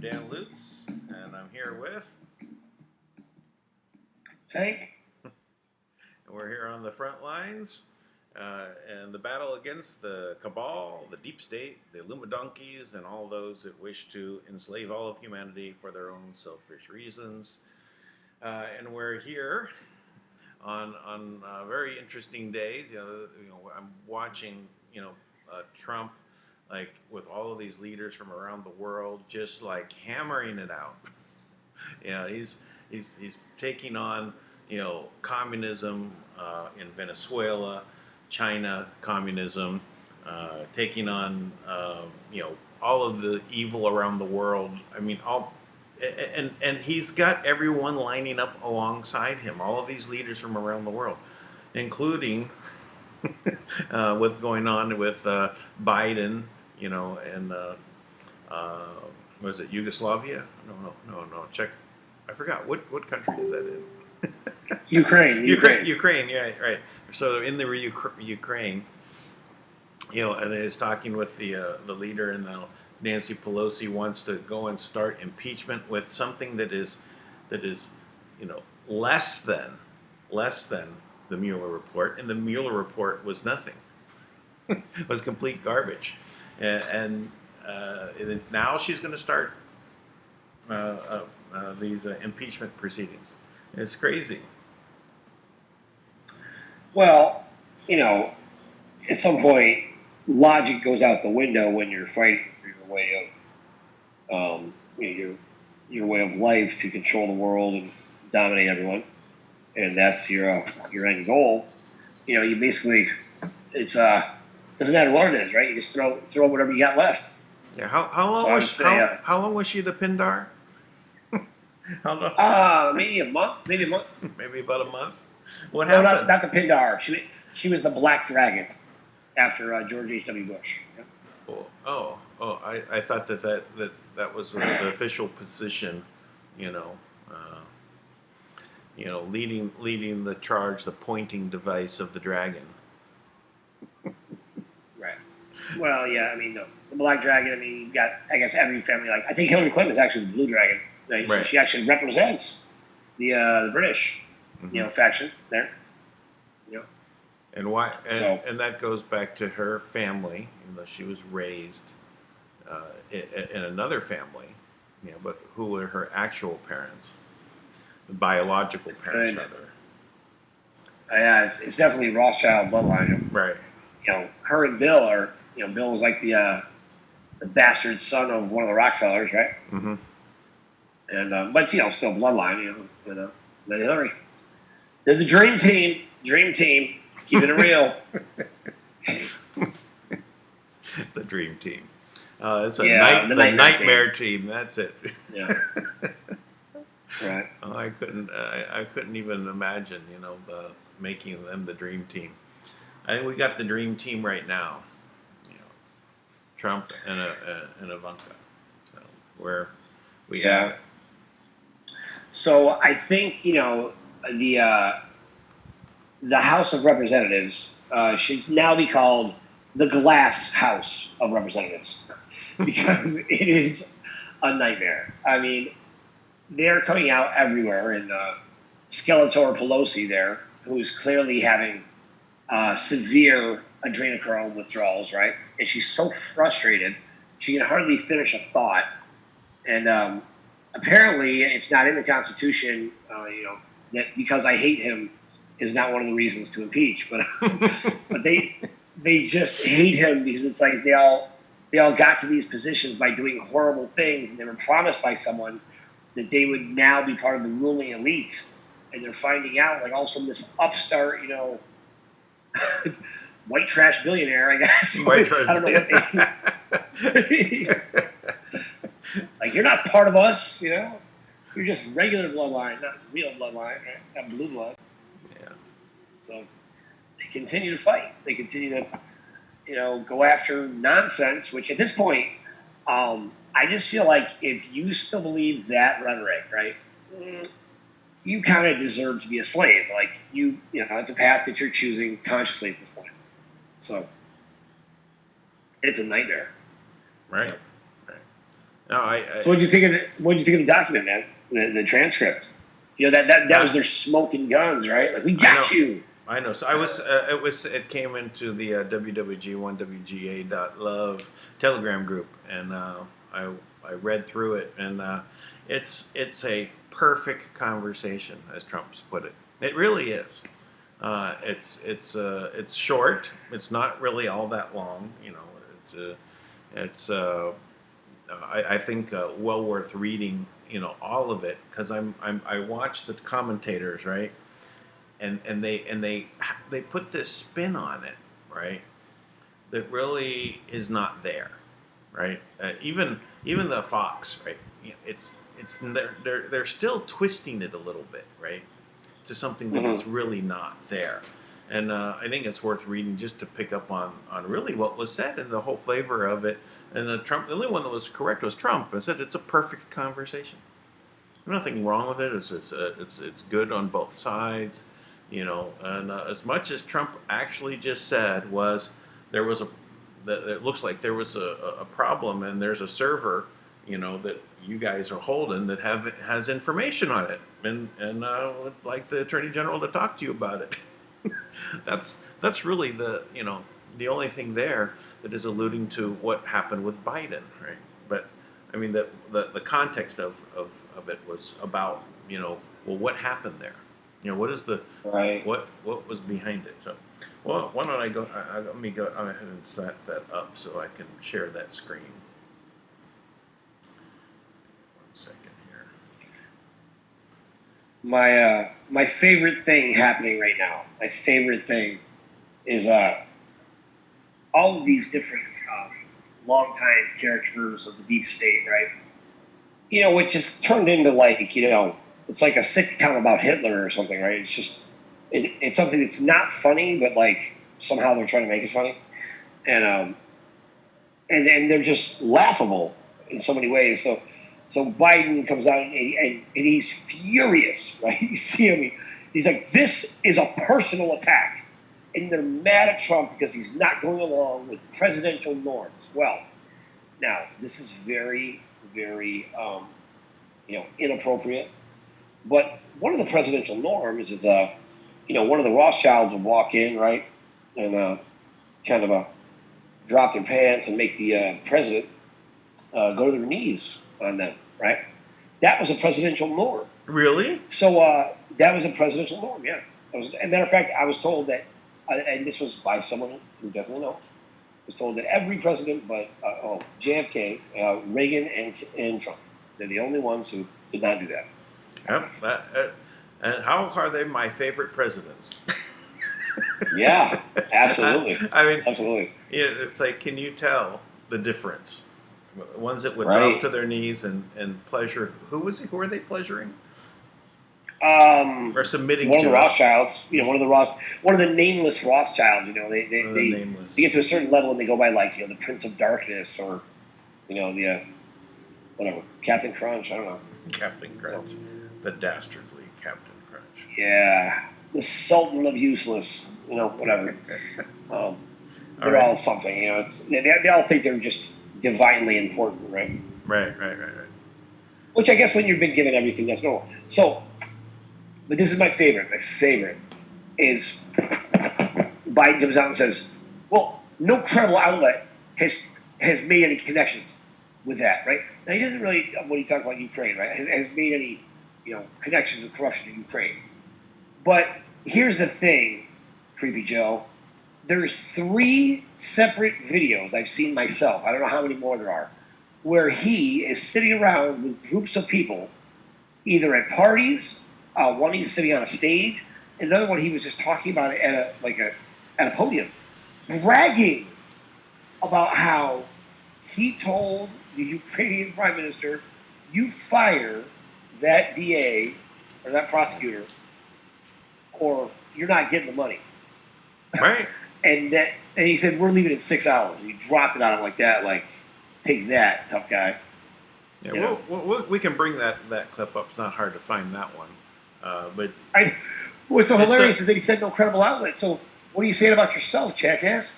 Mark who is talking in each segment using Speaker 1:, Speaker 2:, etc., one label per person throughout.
Speaker 1: Dan Lutz, and I'm here with.
Speaker 2: Tank.
Speaker 1: And we're here on the front lines, and the battle against the cabal, the deep state, the Illuminonkeys, and all those that wish to enslave all of humanity for their own selfish reasons. And we're here on very interesting days. I'm watching, Trump, like with all of these leaders from around the world, just like hammering it out. He's taking on, communism in Venezuela, China communism, taking on, all of the evil around the world. I mean, and he's got everyone lining up alongside him. All of these leaders from around the world, including what's going on with Biden, and was it Yugoslavia? No. Check. I forgot what country is that in.
Speaker 2: Ukraine.
Speaker 1: Yeah, right. So in the Ukraine, and is talking with the leader, and now Nancy Pelosi wants to go and start impeachment with something that is, less than the Mueller report, and the Mueller report was nothing. It was complete garbage, and now she's going to start these impeachment proceedings. It's crazy.
Speaker 2: Well, at some point, logic goes out the window when you're fighting for your way of, your way of life to control the world and dominate everyone, and that's your end goal. You basically, it's doesn't matter what it is, right? You just throw whatever you got left.
Speaker 1: Yeah. How long was she the Pindar?
Speaker 2: Maybe a month. Maybe
Speaker 1: about a month. What
Speaker 2: happened?
Speaker 1: happened?
Speaker 2: Not the Pindar. She was the Black Dragon after George H.W. Bush.
Speaker 1: Yeah. I thought that was the official position. Leading the charge, the pointing device of the dragon.
Speaker 2: Right. Well, yeah. I mean, no, the Black Dragon. I mean, you've got, I guess, every family. Like, I think Hillary Clinton is actually the Blue Dragon. Right?
Speaker 1: Right.
Speaker 2: So she actually represents the British, faction there.
Speaker 1: And why? And that goes back to her family. She was raised in another family. But who were her actual parents? The biological parents, rather.
Speaker 2: Yeah, it's definitely Rothschild bloodline.
Speaker 1: Right.
Speaker 2: Her and Bill are. Bill was like the bastard son of one of the Rockefellers, right?
Speaker 1: Mm-hmm.
Speaker 2: And but still bloodline. Then Hillary. They're the dream team. Keeping it real.
Speaker 1: The dream team. It's the nightmare team. That's it.
Speaker 2: Yeah. Right.
Speaker 1: I couldn't even imagine, making them the dream team. I think we got the dream team right now. Trump and Ivanka. So where we have it.
Speaker 2: So I think the House of Representatives should now be called the Glass House of Representatives because it is a nightmare. I mean, they're coming out everywhere, and Skeletor Pelosi there, who's clearly having severe adrenochrome withdrawals, right? And she's so frustrated, she can hardly finish a thought. And apparently, it's not in the Constitution, that because I hate him is not one of the reasons to impeach, but but they just hate him because it's like they all got to these positions by doing horrible things, and they were promised by someone that they would now be part of the ruling elite, and they're finding out like also this upstart, white trash billionaire, I guess.
Speaker 1: White trash.
Speaker 2: I don't know what they. Like, you're not part of us, You're just regular bloodline, not real bloodline, right? Not blue blood.
Speaker 1: Yeah.
Speaker 2: So they continue to fight. They continue to, go after nonsense. Which at this point, I just feel like if you still believe that rhetoric, right, you kind of deserve to be a slave. Like it's a path that you're choosing consciously at this point. So it's a nightmare.
Speaker 1: Right. No,
Speaker 2: So what do you think of the document, man? The transcript. You know that was their smoking guns, right? Like we got you.
Speaker 1: I know. So it came into the WWG1WGA.love Telegram group, and I read through it, and it's a perfect conversation, as Trump's put it. It really is. It's short. It's not really all that long. You know, it's I think well worth reading. You know, all of it, because I watch the commentators, right, and they put this spin on it, right, that really is not there, right. Even the Fox, right, it's they're still twisting it a little bit, right, to something that is really not there. And I think it's worth reading just to pick up on really what was said and the whole flavor of it. And the only one that was correct was Trump. I said it's a perfect conversation. There's nothing wrong with it. It's good on both sides, you know. And as much as Trump actually just said was there was it looks like there was a problem, and there's a server, you know, that you guys are holding that has information on it, and would like the Attorney General to talk to you about it. That's really the only thing there that is alluding to what happened with Biden, right? But I mean the context of it was about, you know, well, what happened there? You know, what is the
Speaker 2: right?
Speaker 1: What was behind it? So, well, why don't I go? Let me go ahead and set that up so I can share that screen. 1 second here.
Speaker 2: My favorite thing happening right now. My favorite thing is all of these different longtime characters of the deep state, right? You know, it just turned into like, you know, it's like a sitcom about Hitler or something, right? It's just it's something that's not funny, but like somehow they're trying to make it funny, and they're just laughable in so many ways. So Biden comes out and he's furious, right? You see him, he's like, this is a personal attack. And they're mad at Trump because he's not going along with presidential norms. Well, now, this is very, very, inappropriate. But one of the presidential norms is, one of the Rothschilds would walk in, right, and kind of drop their pants and make the president go to their knees on them, right? That was a presidential norm.
Speaker 1: Really?
Speaker 2: So that was a presidential norm, yeah. As a matter of fact, I was told that, and this was by someone who definitely knows, was told that every president but JFK, Reagan, and Trump, they're the only ones who did not do that.
Speaker 1: Yep. And how are they my favorite presidents?
Speaker 2: Yeah, absolutely.
Speaker 1: I mean,
Speaker 2: absolutely.
Speaker 1: Yeah, it's like, can you tell the difference? Ones that would
Speaker 2: Right.
Speaker 1: drop to their knees and pleasure. Who were they pleasuring? Or submitting
Speaker 2: one
Speaker 1: to?
Speaker 2: One of the Rothschilds. You know, one of the nameless Rothschilds. You know, they get to a certain level and they go by like, you know, the Prince of Darkness or, you know, the whatever, Captain Crunch. I don't know.
Speaker 1: Captain Crunch, the dastardly Captain Crunch.
Speaker 2: Yeah, the Sultan of Useless. You know, whatever. They're all something. You know, they all think they're just divinely important, right?
Speaker 1: Right.
Speaker 2: Which I guess when you've been given everything, that's normal. So, but this is my favorite. My favorite is Biden comes out and says, "Well, no credible outlet has made any connections with that, right?" Now he doesn't really, when he talks about Ukraine, right, has made any, you know, connections with corruption in Ukraine. But here's the thing, Creepy Joe. There's 3 separate videos I've seen myself. I don't know how many more there are, where he is sitting around with groups of people, either at parties. One he's sitting on a stage, and another one he was just talking about at a podium, bragging about how he told the Ukrainian prime minister, "You fire that DA or that prosecutor, or you're not getting the money."
Speaker 1: Right.
Speaker 2: And he said, "We're leaving in 6 hours." And he dropped it on him like that, like, "Take that, tough guy."
Speaker 1: Yeah, we can bring that clip up. It's not hard to find that one. But
Speaker 2: what's so hilarious is that he said no credible outlet. So what are you saying about yourself, jackass?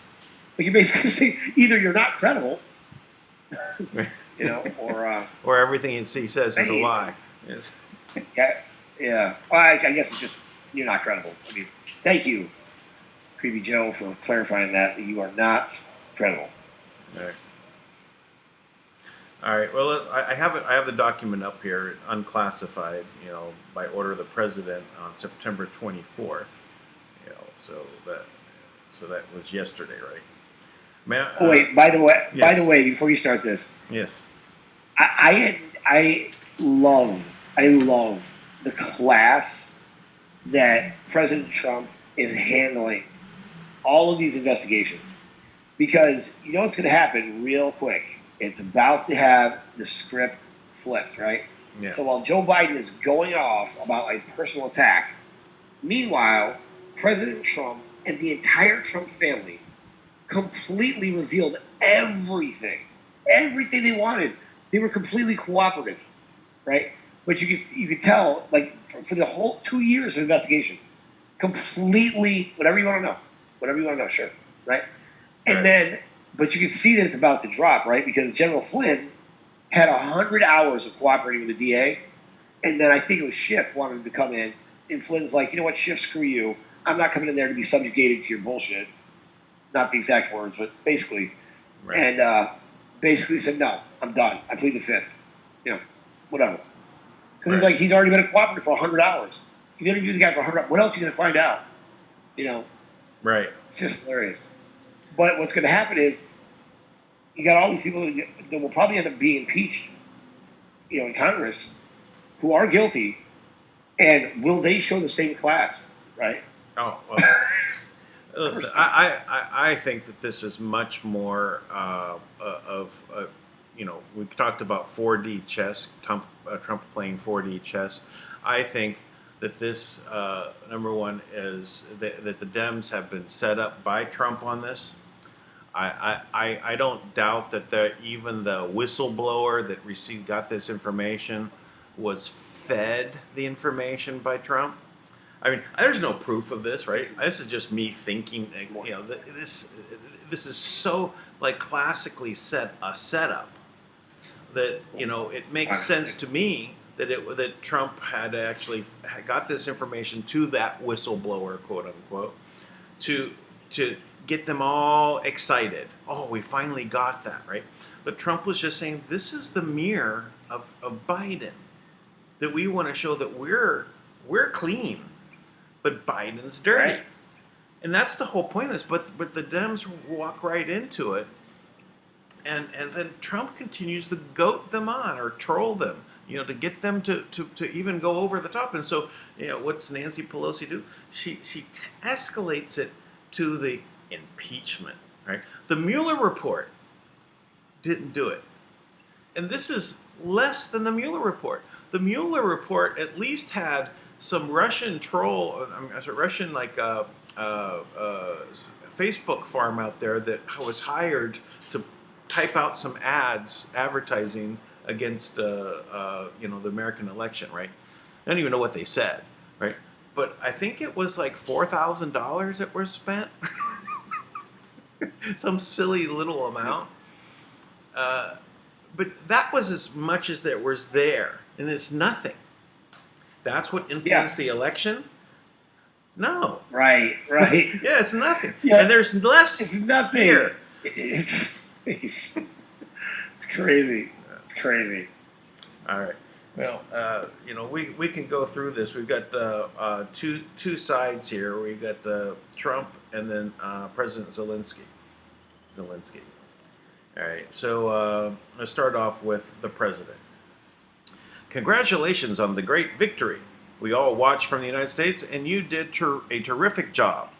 Speaker 2: But you basically say either you're not credible, you know,
Speaker 1: or everything he says is a
Speaker 2: hey,
Speaker 1: lie. Yes.
Speaker 2: yeah, yeah. Well, I guess it's just you're not credible. I mean, thank you, Creepy Joe, for clarifying that you are not credible.
Speaker 1: All right. All right. Well, I have it. I have the document up here, unclassified. You know, by order of the president on September 24th. You know, so that was yesterday, right? Man,
Speaker 2: Oh wait, by the
Speaker 1: yes.
Speaker 2: way, before you start this,
Speaker 1: Yes.
Speaker 2: I love the class that President Trump is handling all of these investigations, because you know what's going to happen real quick. It's about to have the script flipped, right?
Speaker 1: Yeah.
Speaker 2: So while Joe Biden is going off about a personal attack, meanwhile, President Trump and the entire Trump family completely revealed everything they wanted. They were completely cooperative, right? But you could tell, like, for the whole 2 years of investigation, completely whatever you want to know, sure, right? And
Speaker 1: Right.
Speaker 2: then, but you can see that it's about to drop, right? Because General Flynn had 100 hours of cooperating with the DA, and then I think it was Schiff wanted him to come in, and Flynn's like, you know what, Schiff, screw you. I'm not coming in there to be subjugated to your bullshit. Not the exact words, but basically.
Speaker 1: Right.
Speaker 2: And basically said, no, I'm done. I plead the fifth. You know, whatever. Because
Speaker 1: Right.
Speaker 2: he's already been a cooperative for 100 hours. You interview the guy for 100 hours. What else are you going to find out? You know,
Speaker 1: Right.
Speaker 2: it's just hilarious. But what's going to happen is you got all these people that will probably end up being impeached, you know, in Congress, who are guilty, and will they show the same class, right?
Speaker 1: Oh, well, listen, I think that this is much more you know, we talked about 4D chess, Trump playing 4D chess. I think that this, number one, is that the Dems have been set up by Trump on this. I don't doubt that even the whistleblower that got this information was fed the information by Trump. I mean, there's no proof of this, right? This is just me thinking. You know, this is so like classically a setup that, you know, it makes sense to me that Trump had actually got this information to that whistleblower, quote unquote, to get them all excited. Oh, we finally got that, right? But Trump was just saying, this is the mirror of Biden, that we want to show that we're clean, but Biden's dirty. Right. And that's the whole point of this. But the Dems walk right into it, and then Trump continues to goat them on or troll them, you know, to get them to even go over the top. And so, you know, what's Nancy Pelosi do? She escalates it to the impeachment, right? The Mueller report didn't do it. And this is less than the Mueller report. The Mueller report at least had some Russian Russian Facebook farm out there that was hired to type out some ads advertising against you know, the American election, right? I don't even know what they said, right? But I think it was like $4,000 that were spent. Some silly little amount. But that was as much as there was there, and it's nothing. That's what influenced the election? No.
Speaker 2: Right.
Speaker 1: Yeah, it's nothing.
Speaker 2: Yeah.
Speaker 1: And there's less
Speaker 2: it's nothing.
Speaker 1: here.
Speaker 2: It's crazy. It's crazy.
Speaker 1: All right. Well, you know, we can go through this. We've got two sides here. We've got Trump and then President Zelenskyy. All right. So let's start off with the president. Congratulations on the great victory. We all watched from the United States, and you did a terrific job.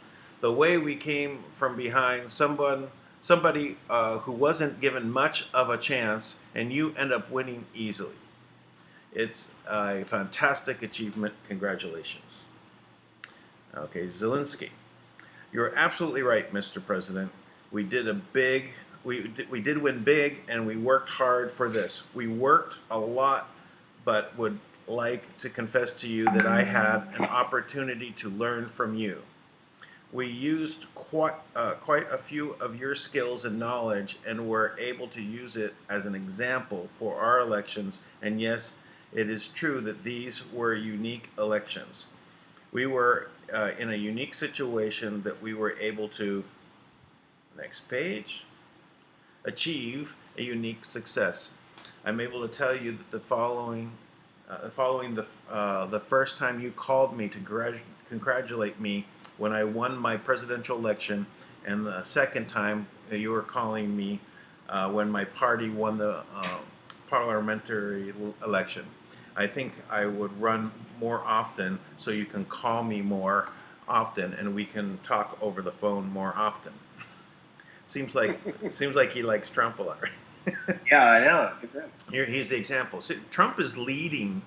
Speaker 1: The way we came from behind somebody who wasn't given much of a chance, and you end up winning easily. It's a fantastic achievement. Congratulations. Okay, Zelenskyy. You're absolutely right, Mr. President. We did win big, and we worked hard for this. We worked a lot, but would like to confess to you that I had an opportunity to learn from you. We used quite a few of your skills and knowledge and were able to use it as an example for our elections. And yes, it is true that these were unique elections. We were in a unique situation that we were able to, next page, achieve a unique success. I'm able to tell you that following the first time you called me to congratulate me when I won my presidential election, and the second time you were calling me when my party won the parliamentary election. I think I would run more often so you can call me more often and we can talk over the phone more often. Seems like he likes Trump a lot, right?
Speaker 2: Yeah, I know.
Speaker 1: Here, he's the example. So Trump is leading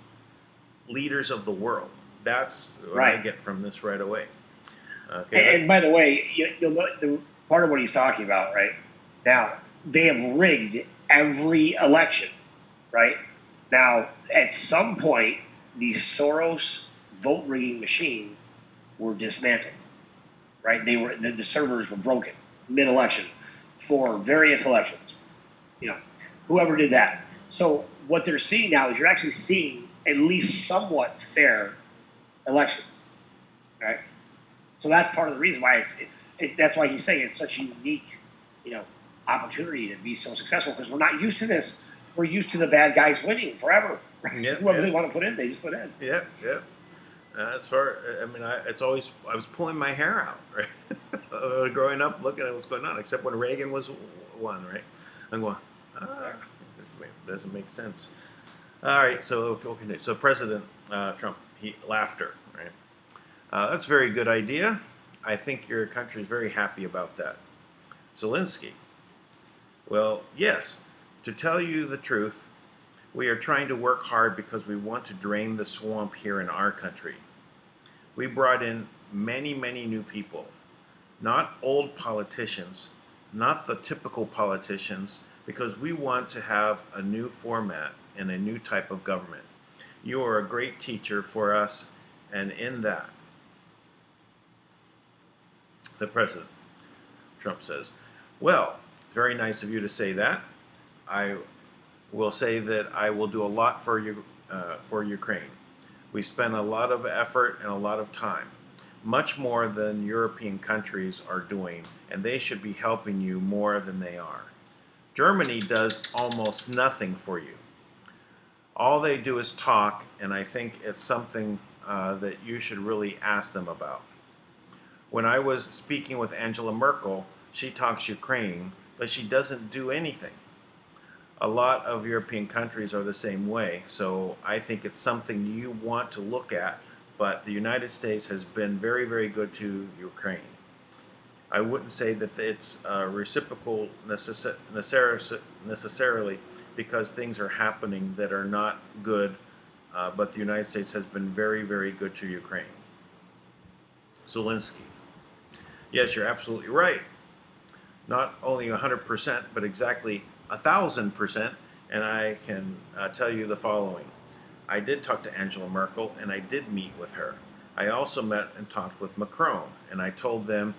Speaker 1: leaders of the world. That's what I get from this right away. Okay.
Speaker 2: And by the way, you'll know the part of what he's talking about, right? Now, they have rigged every election, right? Now, at some point, these Soros vote rigging machines were dismantled, right? They were the servers were broken mid-election for various elections. You know, whoever did that. So what they're seeing now is you're actually seeing at least somewhat fair elections, right? So that's part of the reason why that's why he's saying it's such a unique, opportunity to be so successful, because we're not used to this. We're used to the bad guys winning forever. Whoever they want to put in, they just put in.
Speaker 1: Yeah. As far, I was pulling my hair out, right? Growing up, looking at what's going on, except when Reagan was won, right? I'm going, this doesn't make sense. All right, so President Trump, laughter, right? That's a very good idea. I think your country is very happy about that. Zelenskyy, well, yes. To tell you the truth, we are trying to work hard because we want to drain the swamp here in our country. We brought in many, many new people, not old politicians, not the typical politicians, because we want to have a new format and a new type of government. You are a great teacher for us, and in that, the president, Trump says, well, it's very nice of you to say that. I will say that I will do a lot for you, for Ukraine. We spend a lot of effort and a lot of time, much more than European countries are doing, and they should be helping you more than they are. Germany does almost nothing for you. All they do is talk, and I think it's something that you should really ask them about. When I was speaking with Angela Merkel, she talks Ukraine, but she doesn't do anything. A lot of European countries are the same way, so I think it's something you want to look at, but the United States has been very, very good to Ukraine. I wouldn't say that it's reciprocal necessarily, because things are happening that are not good, but the United States has been very, very good to Ukraine. Zelenskyy. Yes, you're absolutely right. Not only 100%, but exactly 1,000%, and I can tell you the following. I did talk to Angela Merkel, and I did meet with her. I also met and talked with Macron, and I told them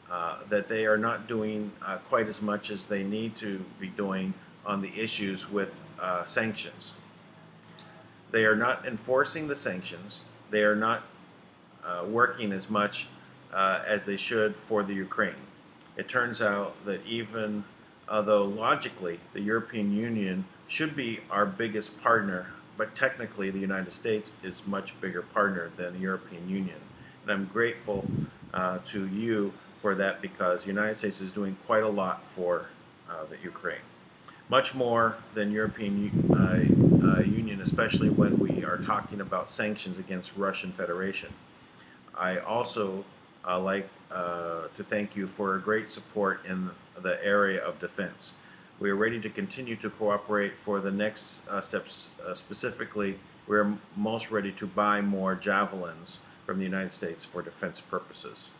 Speaker 1: that they are not doing quite as much as they need to be doing on the issues with sanctions. They are not enforcing the sanctions. They are not working as much as they should for the Ukraine. It turns out that even though logically the European Union should be our biggest partner, but technically the United States is a much bigger partner than the European Union. And I'm grateful to you for that, because the United States is doing quite a lot for the Ukraine. Much more than European Union, especially when we are talking about sanctions against Russian Federation. I also like to thank you for great support in the area of defense. We are ready to continue to cooperate for the next steps. Specifically, we're most ready to buy more javelins from the United States for defense purposes.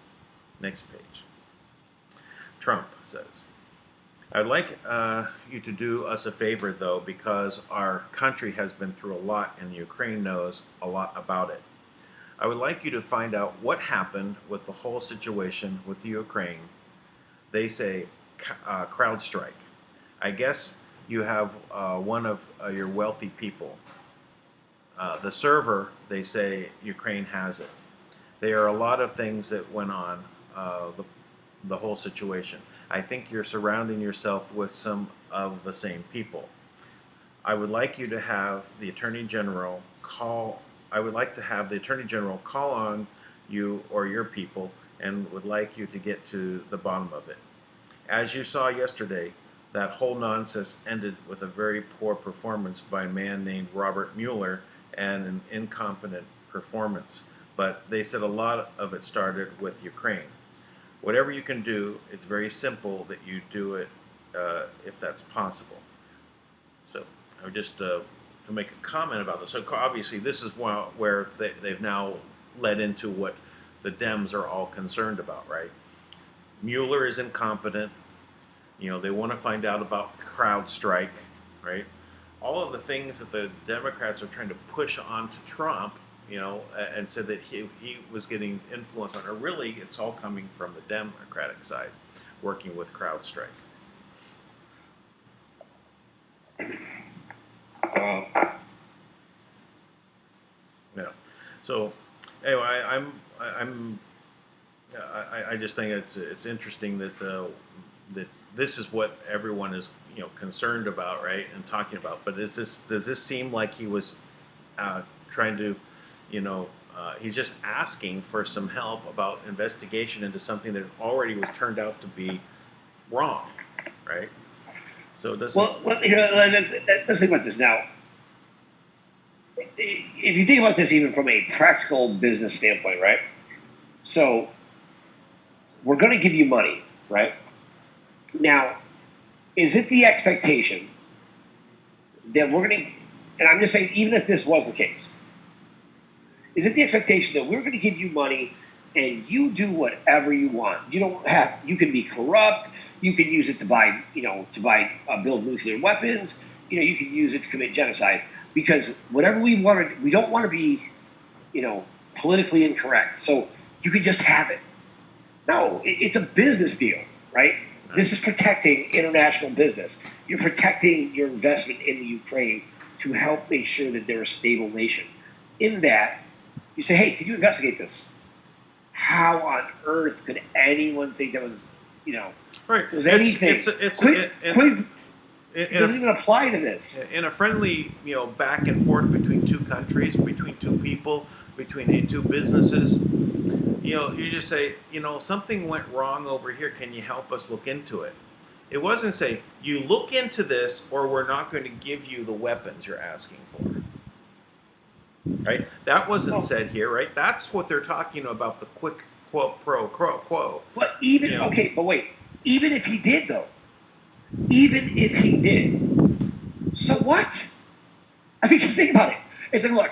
Speaker 1: Next page. Trump says, I'd like you to do us a favor, though, because our country has been through a lot and Ukraine knows a lot about it. I would like you to find out what happened with the whole situation with the Ukraine. They say CrowdStrike. I guess you have one of your wealthy people. The server, they say Ukraine has it. There are a lot of things that went on the whole situation. I think you're surrounding yourself with some of the same people. I would like you to have the Attorney General call. I would like to have the Attorney General call on you or your people, and would like you to get to the bottom of it. As you saw yesterday, that whole nonsense ended with a very poor performance by a man named Robert Mueller and an incompetent performance. But they said a lot of it started with Ukraine. Whatever you can do, it's very simple that you do it if that's possible. So I would just to make a comment about this. So obviously this is where they've now led into what the Dems are all concerned about, right? Mueller is incompetent. You know, they want to find out about CrowdStrike, right? All of the things that the Democrats are trying to push onto Trump, you know, and said that he was getting influence on, or really it's all coming from the Democratic side, working with CrowdStrike. Yeah. So anyway, I just think it's interesting that that this is what everyone is, you know, concerned about, right, and talking about. But does this seem like he was trying to, you know, he's just asking for some help about investigation into something that already was turned out to be wrong, right? So it doesn't.
Speaker 2: Well, you know, let's think about this now. If you think about this even from a practical business standpoint, right? So we're going to give you money, right? Now, is it the expectation that we're going to, and I'm just saying, even if this was the case, is it the expectation that we're going to give you money and you do whatever you want? You don't have, you can be corrupt, you can use it to buy, you know, build nuclear weapons, you know, you can use it to commit genocide, because whatever we want to, we don't want to be, you know, politically incorrect. So you can just have it. No, it's a business deal, right? This is protecting international business. You're protecting your investment in the Ukraine to help make sure that they're a stable nation. In that, you say, hey, could you investigate this? How on earth could anyone think that was, you know,
Speaker 1: right?
Speaker 2: Was anything? It doesn't even apply to this.
Speaker 1: In a friendly, you know, back and forth between two countries, between two people, between two businesses, you know, you just say, you know, something went wrong over here. Can you help us look into it? It wasn't say, you look into this or we're not going to give you the weapons you're asking for. Right? That wasn't said here, right? That's what they're talking about, the quick quo pro quo.
Speaker 2: But even, you know, okay, but wait. Even if he did, though. Even if he did. So what? I mean, just think about it. It's like, look,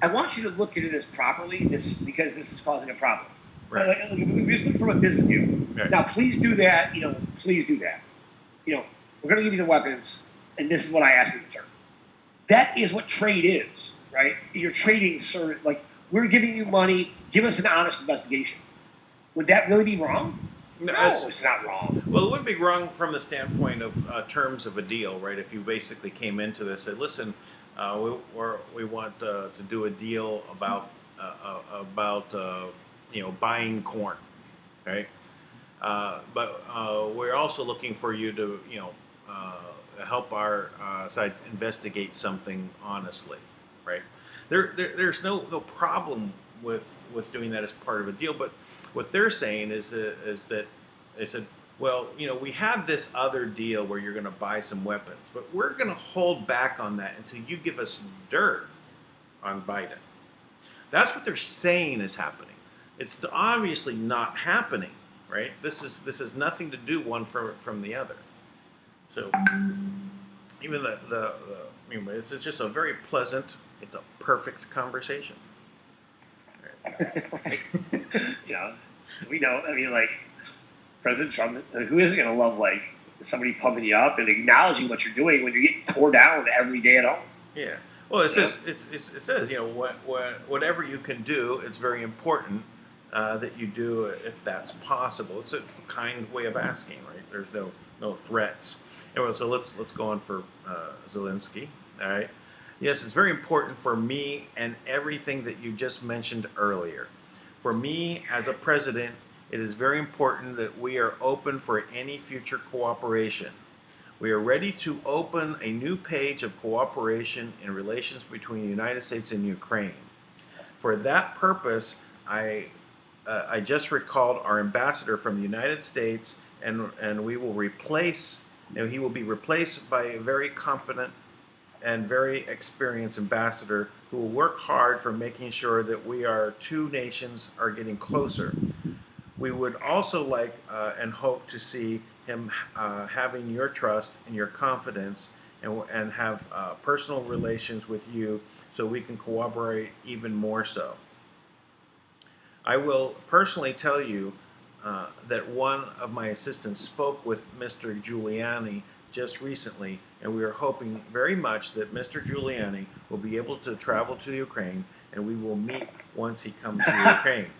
Speaker 2: I want you to look into this properly, because this is causing a problem.
Speaker 1: Right.
Speaker 2: We're just looking from a business deal. Right. Now, please do that. You know, please do that. You know, we're going to give you the weapons, and this is what I ask in return. That is what trade is, right? You're trading, sir. Like, we're giving you money. Give us an honest investigation. Would that really be wrong? No, it's not wrong.
Speaker 1: Well, it wouldn't be wrong from the standpoint of terms of a deal, right? If you basically came into this and said, listen, we want to do a deal about you know, buying corn, right? But we're also looking for you to, you know, help our side investigate something honestly, right? There's no problem with doing that as part of a deal, but what they're saying is that they said, well, you know, we had this other deal where you're going to buy some weapons, but we're going to hold back on that until you give us dirt on Biden. That's what they're saying is happening. It's obviously not happening, right? This has nothing to do one from the other. So even it's just a very pleasant, it's a perfect conversation.
Speaker 2: Right. Yeah, we know. I mean, like President Trump, who isn't going to love somebody pumping you up and acknowledging what you're doing when you're getting tore down every day at home?
Speaker 1: Yeah. Well, it
Speaker 2: You know?
Speaker 1: says it says whatever you can do, it's very important that you do it if that's possible. It's a kind way of asking, right? There's no threats. Anyway, so let's go on for Zelenskyy. All right. Yes, it's very important for me and everything that you just mentioned earlier. For me as a president, it is very important that we are open for any future cooperation. We are ready to open a new page of cooperation in relations between the United States and Ukraine. For that purpose, I just recalled our ambassador from the United States, and we will replace. He will be replaced by a very competent and very experienced ambassador who will work hard for making sure that we, our two nations, are getting closer. We would also like and hope to see him having your trust and your confidence, and have personal relations with you so we can cooperate even more so. I will personally tell you that one of my assistants spoke with Mr. Giuliani just recently, and we are hoping very much that Mr. Giuliani will be able to travel to Ukraine, and we will meet once he comes to Ukraine.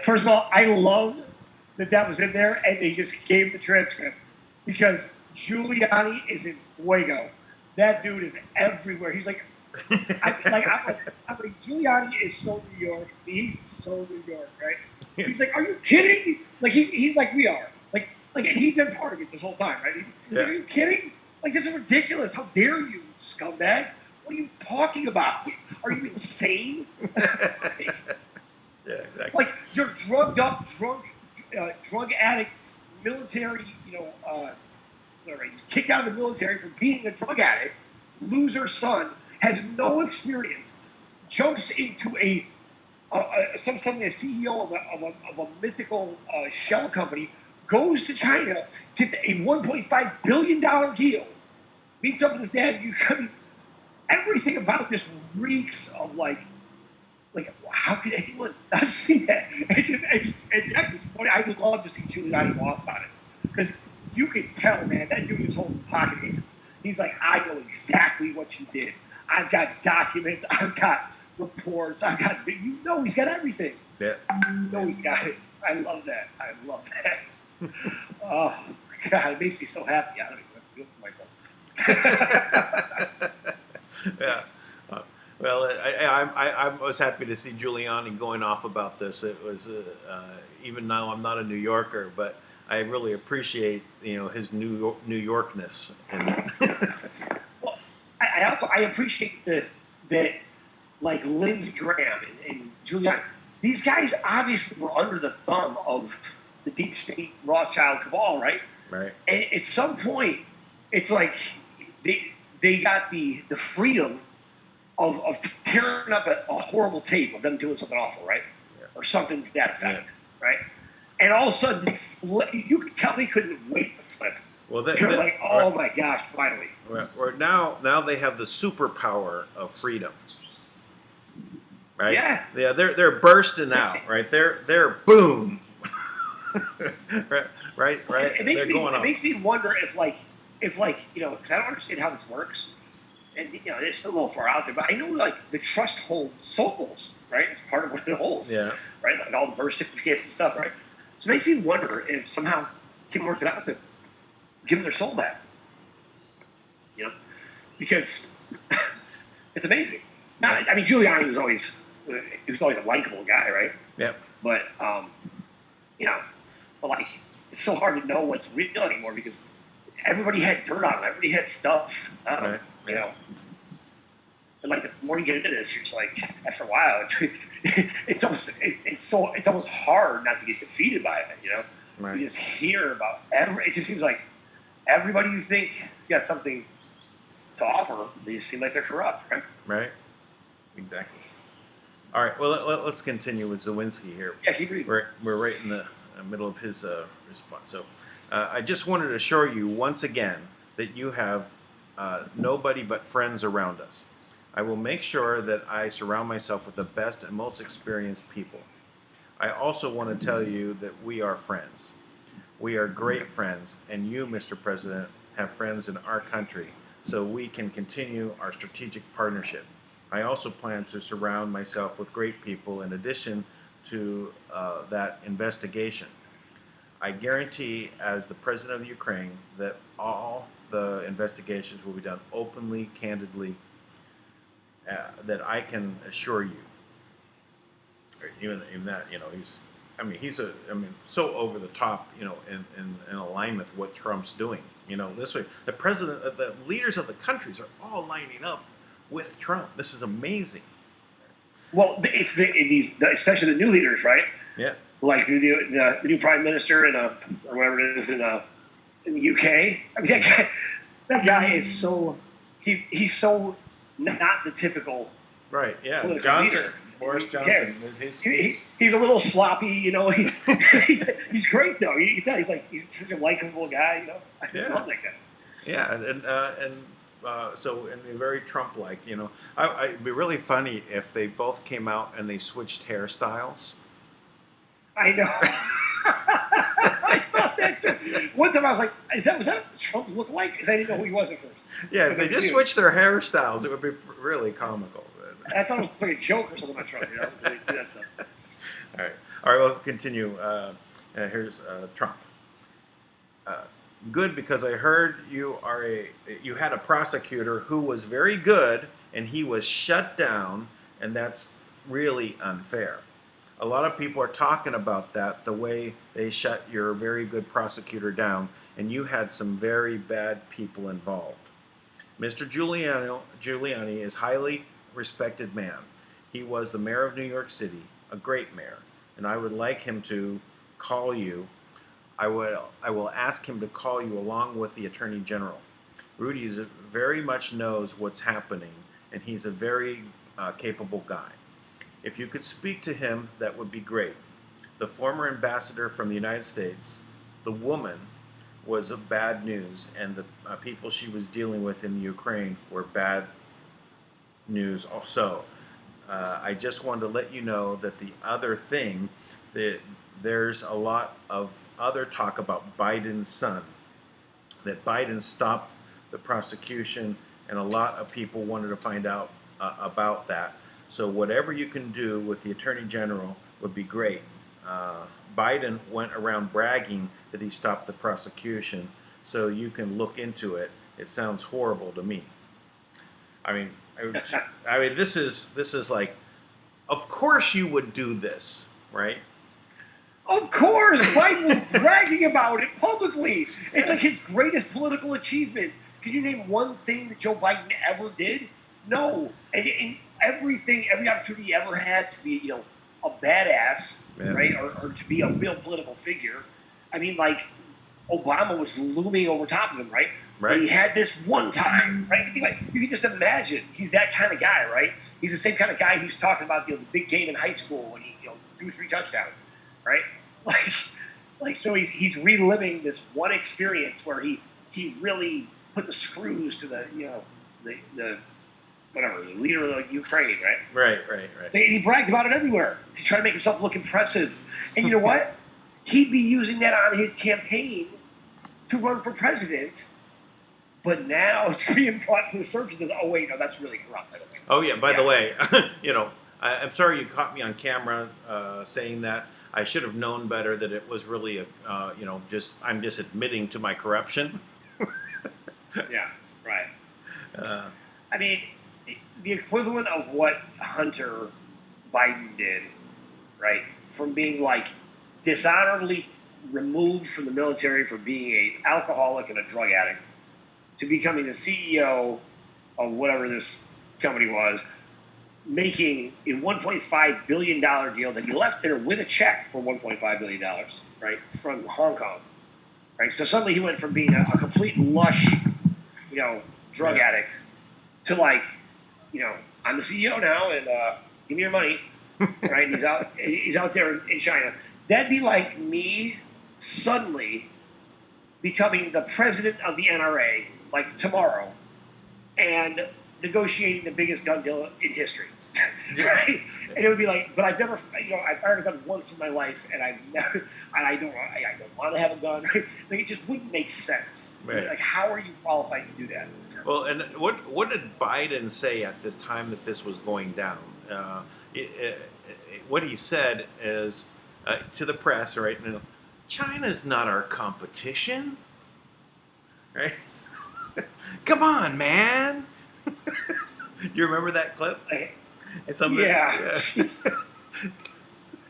Speaker 2: First of all, I love that was in there, and they just gave the transcript, because Giuliani is in fuego. That dude is everywhere. He's like, I'm like, Giuliani is so New York. He's so New York, right? He's like, are you kidding? Like he's like we are. Like, and he's been part of it this whole time, right? He's like, are you kidding? Like, this is ridiculous. How dare you, scumbag? What are you talking about? Are you insane?
Speaker 1: Yeah, exactly.
Speaker 2: Like, you're drugged up, drug addict, military, kicked out of the military for being a drug addict, loser son, has no experience, jumps into a CEO of a mythical shell company, goes to China, gets a $1.5 billion deal, meets up with his dad. Everything about this reeks of like, how could anyone not see that? It's actually funny. I would love to see Giuliani walk about it, because you can tell, man, that dude is holding pocket aces. He's like, I know exactly what you did. I've got documents. I've got reports. He's got everything.
Speaker 1: Yeah.
Speaker 2: He's got it. I love that. Oh, God, it makes me so happy. I don't even know what to do for myself.
Speaker 1: Yeah. Well, I was happy to see Giuliani going off about this. It was even though I'm not a New Yorker, but I really appreciate his New Yorkness.
Speaker 2: Well, I appreciate that like Lindsey Graham and Giuliani, these guys obviously were under the thumb of the deep state Rothschild cabal, right?
Speaker 1: Right.
Speaker 2: And at some point, it's like they got the freedom of tearing up a horrible tape of them doing something awful, right? Yeah. Or something to that effect, right? And all of a sudden, you could tell they couldn't wait to flip.
Speaker 1: Well,
Speaker 2: they're like, oh my gosh, finally.
Speaker 1: Or now they have the superpower of freedom, right?
Speaker 2: Yeah.
Speaker 1: Yeah, they're bursting out, right? They're boom, right.
Speaker 2: It makes me wonder if because I don't understand how this works, and it's still a little far out there, but I know like the trust holds souls, right? It's part of what it holds,
Speaker 1: yeah,
Speaker 2: right? Like all the birth certificates and stuff, right? So it makes me wonder if somehow can work it out to give them their soul back, because it's amazing. Now, I mean, Giuliani was always a likable guy, right?
Speaker 1: Yep.
Speaker 2: But but like it's so hard to know what's real anymore, because everybody had dirt on him. Everybody had stuff.
Speaker 1: Right.
Speaker 2: And like the more you get into this, you're just like, after a while, it's almost hard not to get defeated by it.
Speaker 1: Right.
Speaker 2: You just hear about it just seems like everybody you think has got something to offer, they just seem like they're corrupt, right?
Speaker 1: Right. Exactly. All right. Well, let's continue with Zelenskyy here.
Speaker 2: Yeah, he agreed.
Speaker 1: We're right in the middle of his response. So, I just wanted to assure you once again that you have nobody but friends around us. I will make sure that I surround myself with the best and most experienced people. I also want to tell you that we are friends. We are great friends, and you, Mr. President, have friends in our country. so we can continue our strategic partnership. I also plan to surround myself with great people in addition to that investigation. I guarantee, as the president of Ukraine, that all the investigations will be done openly, candidly, that I can assure you. Even in that, he's so over the top, in alignment with what Trump's doing. This way, the leaders of the countries are all lining up with Trump. This is amazing.
Speaker 2: Well, it's especially the new leaders, right?
Speaker 1: Yeah.
Speaker 2: Like the new prime minister or whatever it is in the UK. I mean, that guy is so he's so not the typical
Speaker 1: right. Yeah,
Speaker 2: Johnson. Leader.
Speaker 1: Boris Johnson.
Speaker 2: He's a little sloppy, he's great though. He's such a likable guy, I love that guy.
Speaker 1: Yeah, and very Trump-like, It'd be really funny if they both came out and they switched hairstyles.
Speaker 2: I know. I thought that too. One time I was like, was that what Trump looked like? Because I didn't know who he was at first.
Speaker 1: Yeah, if they just switched their hairstyles, it would be really comical.
Speaker 2: I thought it was like a joke or something about Trump, They do that stuff.
Speaker 1: All right, we'll continue. Here's Trump. Good, because I heard you had a prosecutor who was very good and he was shut down, and that's really unfair. A lot of people are talking about that, the way they shut your very good prosecutor down, and you had some very bad people involved. Mr. Giuliani is highly respected man. He was the mayor of New York City, a great mayor, and I would like him to call you. I will ask him to call you along with the Attorney General. Rudy very much knows what's happening, and he's a very capable guy. If you could speak to him, that would be great. The former ambassador from the United States, the woman, was of bad news, and the people she was dealing with in the Ukraine were bad news also. I just wanted to let you know that the other thing, that there's a lot of other talk about Biden's son, that Biden stopped the prosecution, and a lot of people wanted to find out about that. So whatever you can do with the Attorney General would be great. Biden went around bragging that he stopped the prosecution, so you can look into it. It sounds horrible to me. I mean, this is like, of course you would do this, right?
Speaker 2: Of course, Biden was bragging about it publicly. It's like his greatest political achievement. Can you name one thing that Joe Biden ever did? No. And every opportunity he ever had to be, a badass, right, or to be a real political figure. I mean, like, Obama was looming over top of him, right?
Speaker 1: Right.
Speaker 2: And he had this one time, right? You can just imagine he's that kind of guy, right? He's the same kind of guy who's talking about the big game in high school when he threw 3 touchdowns, right? Like so he's reliving this one experience where he really put the screws to the leader of the Ukraine, right?
Speaker 1: Right.
Speaker 2: And he bragged about it everywhere to try to make himself look impressive. And you know what? He'd be using that on his campaign to run for president. But now it's being brought to the surface that, oh, wait, no, that's really corrupt. I don't think.
Speaker 1: Oh, yeah, by the way, I'm sorry you caught me on camera saying that. I should have known better that it was really I'm just admitting to my corruption.
Speaker 2: Yeah, right. I mean, the equivalent of what Hunter Biden did, right, from being like dishonorably removed from the military for being an alcoholic and a drug addict to becoming the CEO of whatever this company was, making a $1.5 billion deal that he left there with a check for $1.5 billion, right, from Hong Kong, right? So suddenly he went from being a complete lush, drug addict to like, I'm the CEO now and give me your money, right? And he's out there in China. That'd be like me suddenly becoming the president of the NRA, like tomorrow, and negotiating the biggest gun deal in history. Right? And it would be like, but I've never, I've fired a gun once in my life, and I've never, and I don't want to have a gun. Right? Like, it just wouldn't make sense.
Speaker 1: Right.
Speaker 2: Like, how are you qualified to do that?
Speaker 1: Well, and what did Biden say at this time that this was going down? What he said is to the press, right? China's not our competition, right? Come on, man. You remember that clip?
Speaker 2: Yeah.
Speaker 1: Yeah.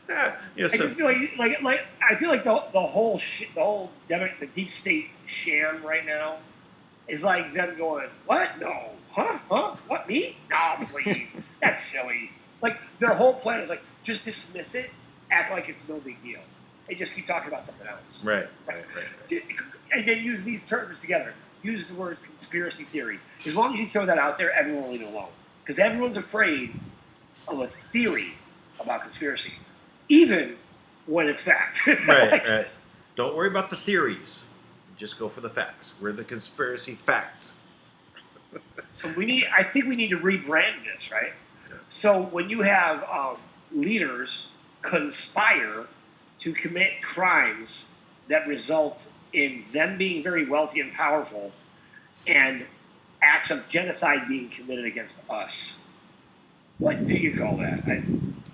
Speaker 2: I just feel like I feel like the whole the deep state sham right now is like them going, what? No, huh? What, me? No, please, that's silly. Like, their whole plan is like, just dismiss it, act like it's no big deal, and just keep talking about something else.
Speaker 1: Right.
Speaker 2: And then use these terms together. Use the words conspiracy theory. As long as you throw that out there, everyone will leave it alone. Because everyone's afraid of a theory about conspiracy, even when it's fact.
Speaker 1: Right. Don't worry about the theories. Just go for the facts. We're the conspiracy fact.
Speaker 2: So I think we need to rebrand this, right?
Speaker 1: Yeah.
Speaker 2: So when you have leaders conspire to commit crimes that result in them being very wealthy and powerful, and acts of genocide being committed against us, what do you call that?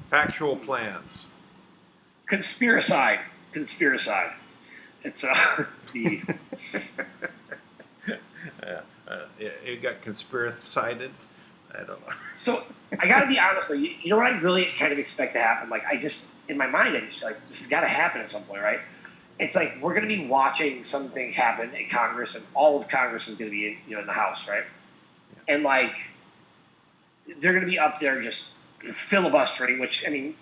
Speaker 1: Factual plans.
Speaker 2: Conspiracide. It's the.
Speaker 1: It got conspiracided. I don't know.
Speaker 2: So I got to be honest though. You know what I really kind of expect to happen? Like, in my mind, I just like, this has got to happen at some point, right? It's like we're going to be watching something happen in Congress, and all of Congress is going to be in the House, right? Yeah. And like, they're going to be up there just filibustering. Which I mean,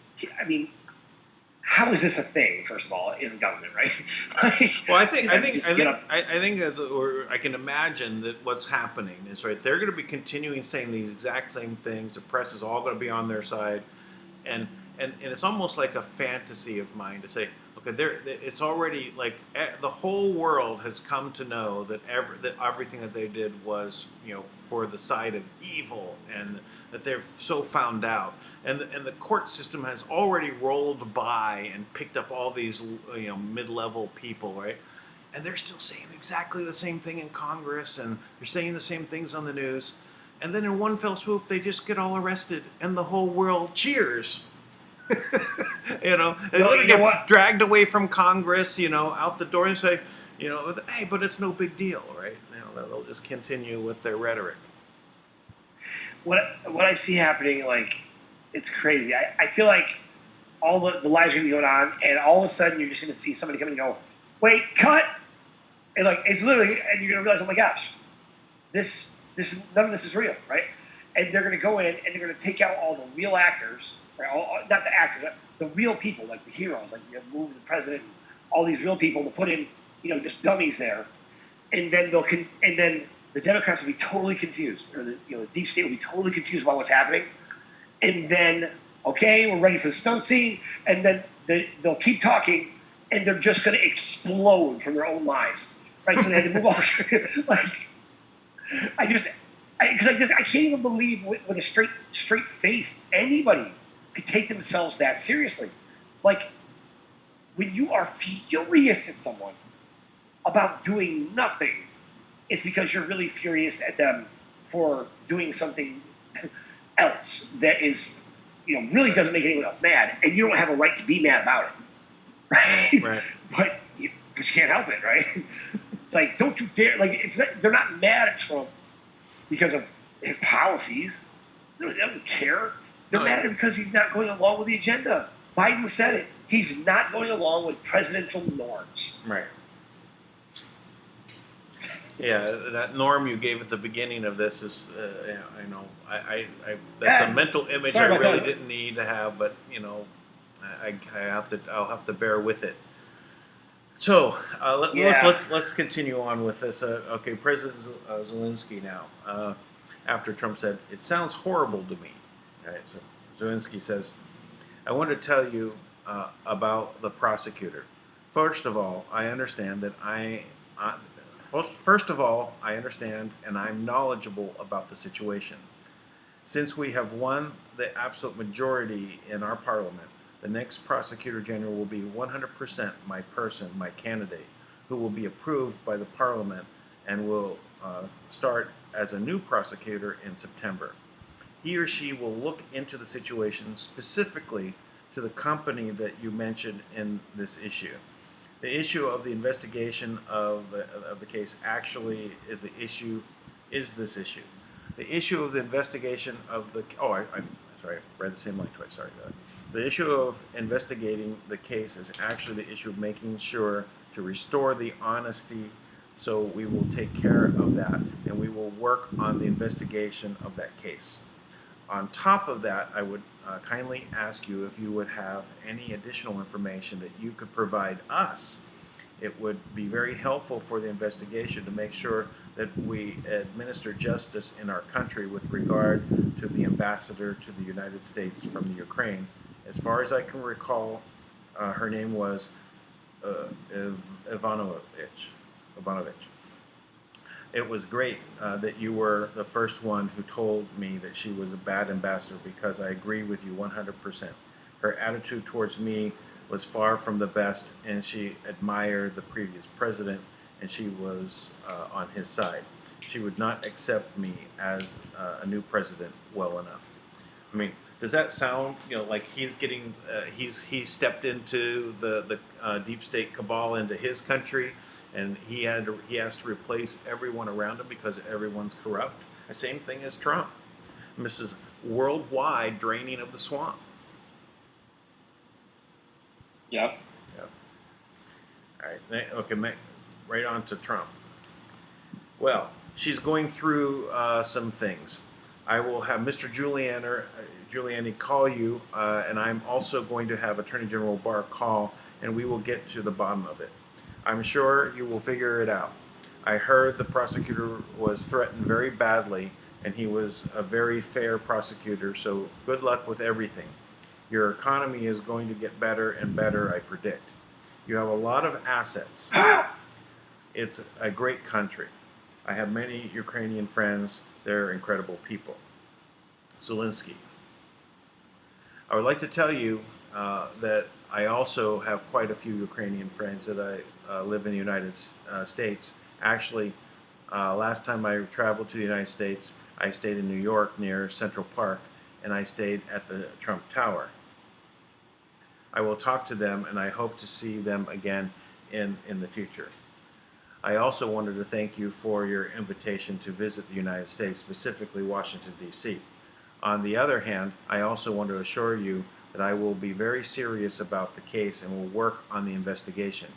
Speaker 2: how is this a thing? First of all, in government, right?
Speaker 1: Well, I think that I can imagine that what's happening is right. They're going to be continuing saying these exact same things. The press is all going to be on their side, and it's almost like a fantasy of mine to say, okay, it's already like the whole world has come to know that everything that they did was for the side of evil, and that they're so found out. And the court system has already rolled by and picked up all these mid-level people, right? And they're still saying exactly the same thing in Congress, and they're saying the same things on the news. And then in one fell swoop, they just get all arrested, and the whole world cheers. They get dragged away from Congress, out the door, and say, hey, but it's no big deal, right? They'll just continue with their rhetoric.
Speaker 2: What I see happening, like, it's crazy. I feel like all the lives are going to be going on, and all of a sudden you're just going to see somebody come and go, wait, cut! And like, it's literally, and you're going to realize, oh my gosh, this is, none of this is real, right? And they're going to go in and they're going to take out all the real actors, right? Not the actors, the real people, like the heroes, like move the president, all these real people to put in, just dummies there, and then the Democrats will be totally confused, or the deep state will be totally confused about what's happening. And then, okay, we're ready for the stunt scene, and then they'll keep talking, and they're just going to explode from their own lies, right? So they had to move on. I can't even believe with a straight face anybody could take themselves that seriously. Like, when you are furious at someone about doing nothing, it's because you're really furious at them for doing something else that is, really doesn't make anyone else mad, and you don't have a right to be mad about it, right? Right. But you can't help it, right? It's like, don't you dare! Like, they're not mad at Trump because of his policies. They don't care. They're mad at him because he's not going along with the agenda. Biden said it. He's not going along with presidential norms.
Speaker 1: Right. Yeah, that norm you gave at the beginning of this is, I know, that's a mental image I really didn't need to have, but I'll have to bear with it. So let's continue on with this. Okay, President Zelenskyy now. After Trump said, "It sounds horrible to me." Right. So Zelenskyy says, "I want to tell you about the prosecutor. First of all, I understand that First of all, I understand and I'm knowledgeable about the situation. Since we have won the absolute majority in our parliament, the next prosecutor general will be 100% my person, my candidate, who will be approved by the parliament and will start as a new prosecutor in September. He or she will look into the situation specifically to the company that you mentioned in this issue. The issue of the investigation of the case actually is this issue. The issue of the investigation of the I'm sorry, I read the same line twice. Sorry about that. The issue of investigating the case is actually the issue of making sure to restore the honesty. So we will take care of that, and we will work on the investigation of that case. On top of that, I would kindly ask you if you would have any additional information that you could provide us. It would be very helpful for the investigation to make sure that we administer justice in our country with regard to the ambassador to the United States from the Ukraine. As far as I can recall, her name was Ivanovich. It was great that you were the first one who told me that she was a bad ambassador, because I agree with you 100%. Her attitude towards me was far from the best, and she admired the previous president, and she was on his side. She would not accept me as a new president well enough. I mean, does that sound, like he's getting, he stepped into the deep state cabal into his country, and he has to replace everyone around him because everyone's corrupt? The same thing as Trump. This is worldwide draining of the swamp.
Speaker 2: Yep.
Speaker 1: Yep. All right. Okay. Right on to Trump. Well, she's going through some things. I will have Mr. Giuliani call you, and I'm also going to have Attorney General Barr call, and we will get to the bottom of it. I'm sure you will figure it out. I heard the prosecutor was threatened very badly, and he was a very fair prosecutor, so good luck with everything. Your economy is going to get better and better, I predict. You have a lot of assets. It's a great country. I have many Ukrainian friends. They're incredible people. Zelenskyy. I would like to tell you that I also have quite a few Ukrainian friends that I live in the United States. Actually, last time I traveled to the United States, I stayed in New York near Central Park, and I stayed at the Trump Tower. I will talk to them, and I hope to see them again in the future. I also wanted to thank you for your invitation to visit the United States, specifically Washington, D.C. On the other hand, I also want to assure you that I will be very serious about the case and will work on the investigation.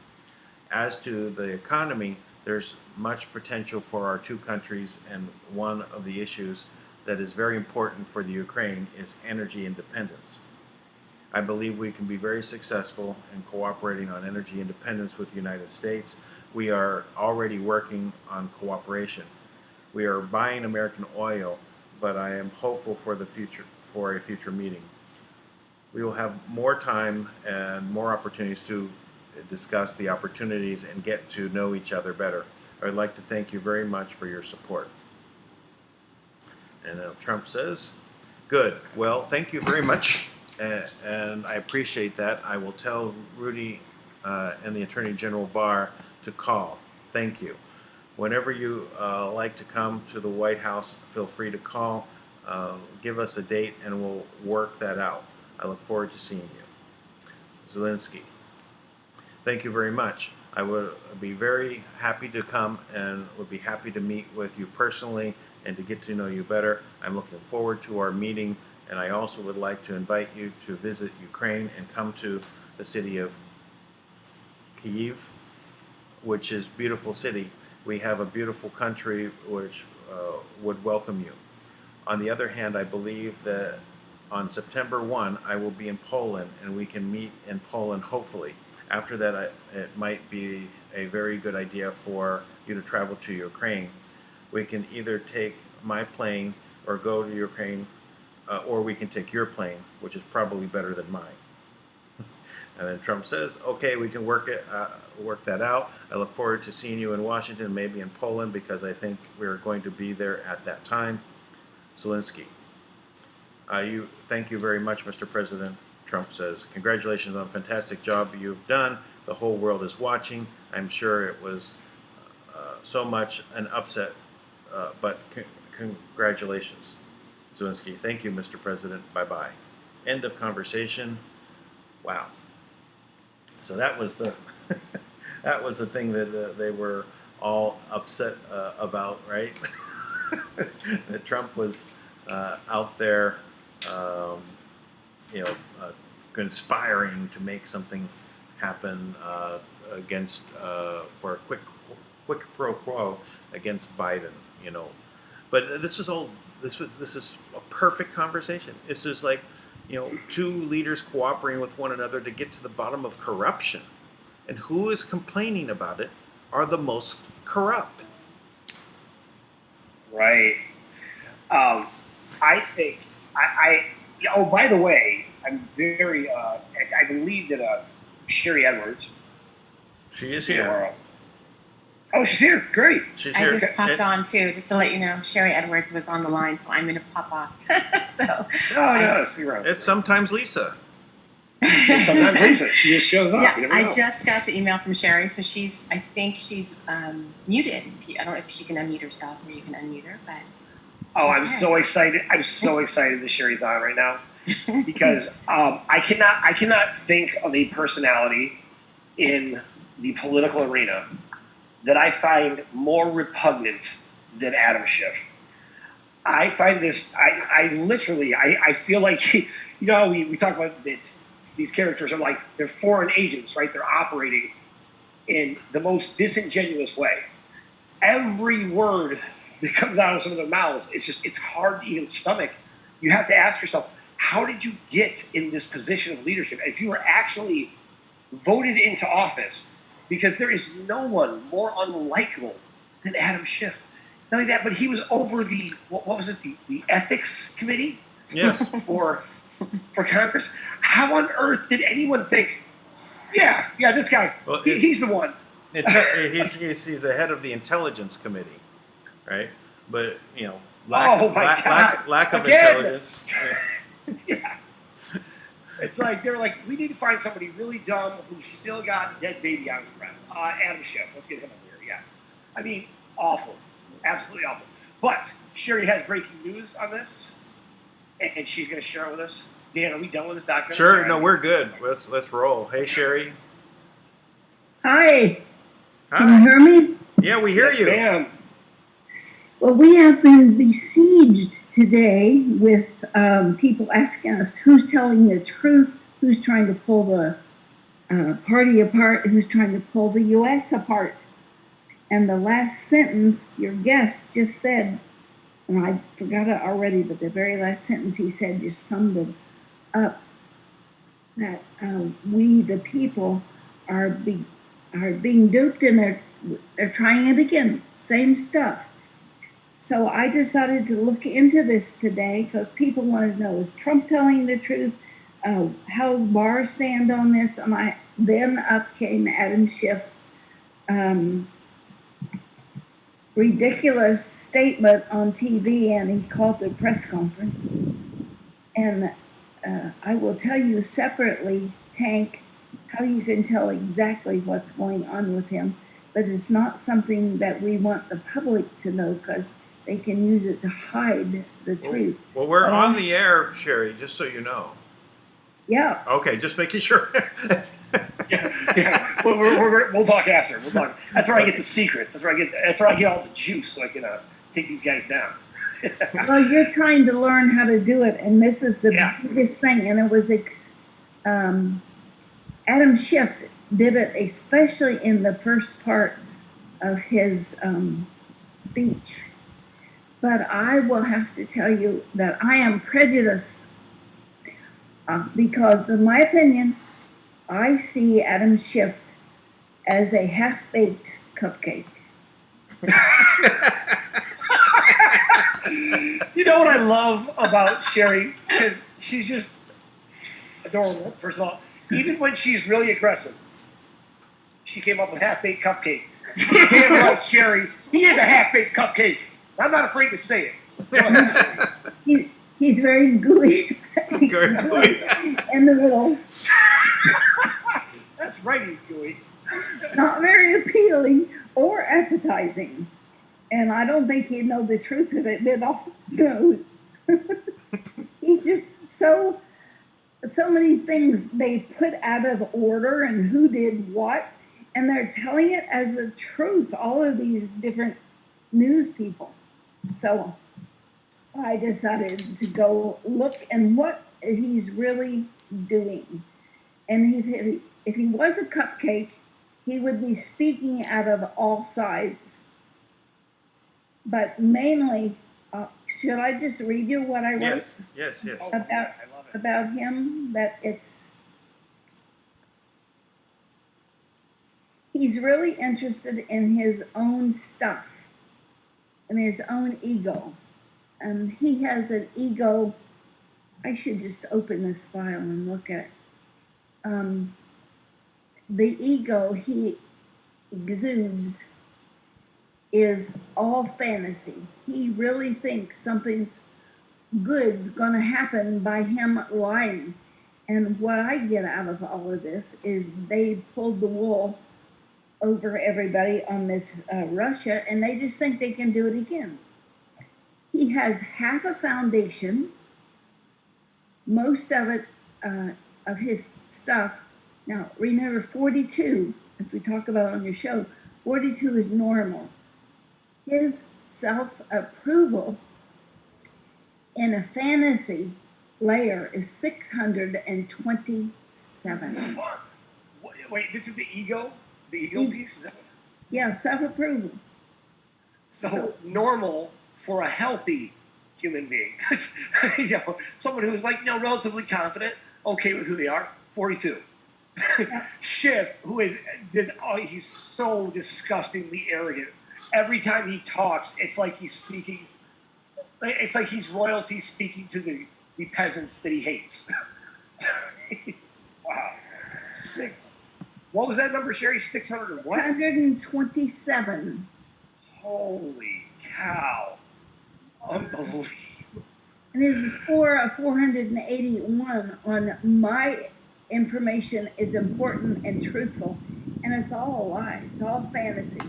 Speaker 1: As to the economy, there's much potential for our two countries, and one of the issues that is very important for the Ukraine is energy independence. I believe we can be very successful in cooperating on energy independence with the United States. We are already working on cooperation. We are buying American oil, but I am hopeful for the future, for a future meeting. We will have more time and more opportunities to discuss the opportunities and get to know each other better. I would like to thank you very much for your support. And Trump says, good. Well, thank you very much, and I appreciate that. I will tell Rudy and the Attorney General Barr to call. Thank you. Whenever you like to come to the White House, feel free to call. Give us a date, and we'll work that out. I look forward to seeing you. Zelenskyy. Thank you very much. I would be very happy to come and would be happy to meet with you personally and to get to know you better. I'm looking forward to our meeting, and I also would like to invite you to visit Ukraine and come to the city of Kyiv, which is a beautiful city. We have a beautiful country which would welcome you. On the other hand, I believe that on September 1, I will be in Poland, and we can meet in Poland hopefully. After that, it might be a very good idea for you to travel to Ukraine. We can either take my plane or go to Ukraine, or we can take your plane, which is probably better than mine. And then Trump says, okay, we can work that out. I look forward to seeing you in Washington, maybe in Poland, because I think we're going to be there at that time. Zelenskyy. Thank you very much, Mr. President. Trump says, congratulations on a fantastic job you've done. The whole world is watching. I'm sure it was so much an upset, but congratulations. Zelenskyy, thank you, Mr. President. Bye-bye. End of conversation. Wow. So that was the that was the thing that they were all upset about, right? That Trump was out there, you know, conspiring to make something happen against for a quick pro quo against Biden, you know. But this is all this is a perfect conversation. This is like, you know, two leaders cooperating with one another to get to the bottom of corruption, and who is complaining about it are the most corrupt.
Speaker 2: Right. I think oh, by the way, I'm very. I believe that Sherry Edwards.
Speaker 1: She is here.
Speaker 2: Oh, she's here. Great.
Speaker 1: She's here.
Speaker 3: I just popped on too, just to let you know. Sherry Edwards was on the line, so I'm going to pop off. So.
Speaker 2: No, see right.
Speaker 1: It's sometimes Lisa.
Speaker 2: It's sometimes Lisa. She just shows up.
Speaker 3: Yeah, I just got the email from Sherry, so I think she's muted. I don't know if she can unmute herself or you can unmute her, but.
Speaker 2: Oh, I'm so excited! I'm so excited that Sherry's on right now because I cannot think of a personality in the political arena that I find more repugnant than Adam Schiff. I find this. I literally. I feel like, you know, we talk about this. These characters are like they're foreign agents, right? They're operating in the most disingenuous way. Every word that comes out of some of their mouths, it's hard to even stomach. You have to ask yourself, how did you get in this position of leadership? If you were actually voted into office, because there is no one more unlikable than Adam Schiff. Not only that, but he was over the what was it, the ethics committee?
Speaker 1: Yes.
Speaker 2: for Congress. How on earth did anyone think? Yeah, this guy. Well, he's the one.
Speaker 1: He's the head of the intelligence committee, right? But you know, lack of intelligence.
Speaker 2: Yeah. It's like they're like, we need to find somebody really dumb who's still got a dead baby on his breath. Adam Schiff, let's get him up here. Yeah, I mean, awful, absolutely awful. But Sherry has breaking news on this, and she's going to share it with us. Dan, are we done with this document?
Speaker 1: Sure. No, we're good. Let's roll. Hey, Sherry.
Speaker 4: Hi.
Speaker 1: Hi.
Speaker 4: Can you hear me?
Speaker 1: Yeah, we hear you.
Speaker 2: Ma'am.
Speaker 4: Well, we have been besieged today with people asking us who's telling the truth, who's trying to pull the party apart, who's trying to pull the U.S. apart. And the last sentence your guest just said, and I forgot it already, but the very last sentence he said just summed it up, that we, the people, are being duped, and they're trying it again, same stuff. So I decided to look into this today because people want to know, is Trump telling the truth? How's Barr stand on this? And then up came Adam Schiff's ridiculous statement on TV, and he called the press conference. And I will tell you separately, Tank, how you can tell exactly what's going on with him, but it's not something that we want the public to know because they can use it to hide the truth.
Speaker 1: Well, we're on the air, Sherry, just so you know.
Speaker 4: Yeah.
Speaker 1: Okay, just making sure.
Speaker 2: Yeah. We'll talk after. We'll talk. That's where I get the secrets. That's where I get all the juice, so I can take these guys down.
Speaker 4: Well, you're trying to learn how to do it, and this is the biggest thing. And it was Adam Schiff did it, especially in the first part of his speech. But I will have to tell you that I am prejudiced because, in my opinion, I see Adam Schiff as a half-baked cupcake.
Speaker 2: You know what I love about Sherry? Because she's just adorable, first of all. Even when she's really aggressive, she came up with half-baked cupcake. Damn right, Sherry. He is a half-baked cupcake. I'm not afraid to say it.
Speaker 4: He He's very gooey.
Speaker 1: Very gooey.
Speaker 4: In the middle.
Speaker 2: That's right, he's gooey.
Speaker 4: Not very appealing or appetizing. And I don't think he'd know the truth of it bit off his nose. He's just so many things they put out of order and who did what, and they're telling it as the truth, all of these different news people. So I decided to go look and what he's really doing. And if he was a cupcake, he would be speaking out of all sides. But mainly, should I just read you what I wrote?
Speaker 1: Yes.
Speaker 4: About him? That he's really interested in his own stuff, in his own ego. And he has an ego. I should just open this file and look at it. The ego he exudes is all fantasy. He really thinks something's good's gonna happen by him lying. And what I get out of all of this is they pulled the wool over everybody on this Russia, and they just think they can do it again. He has half a foundation, most of it, of his stuff. Now, remember 42, if we talk about on your show, 42 is normal. His self-approval in a fantasy layer is 627.
Speaker 2: Wait, this is the ego? The ego piece? Is that what?
Speaker 4: Yeah, self-approval.
Speaker 2: So normal for a healthy human being. Someone who's relatively confident, okay with who they are, 42. Schiff, who is, he's so disgustingly arrogant. Every time he talks, it's like he's speaking, it's like he's royalty speaking to the peasants that he hates. Wow. What was that number, Sherry? 600 or what?
Speaker 4: 127.
Speaker 2: Holy cow. Unbelievable.
Speaker 4: And his score of 481 on my information is important and truthful, and it's all a lie. It's all fantasy.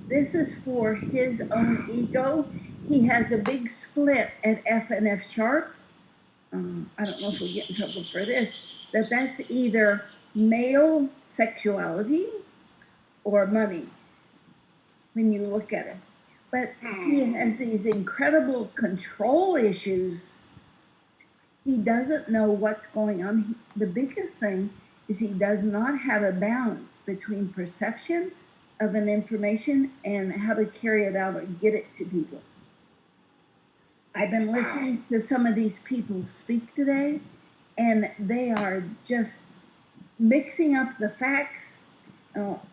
Speaker 4: This is for his own ego. He has a big split at F and F sharp. I don't know if we'll get in trouble for this, but that's either male sexuality or money when you look at it. But he has these incredible control issues. He doesn't know what's going on. The biggest thing is he does not have a balance between perception of an information and how to carry it out or get it to people. I've been listening to some of these people speak today, and they are just mixing up the facts.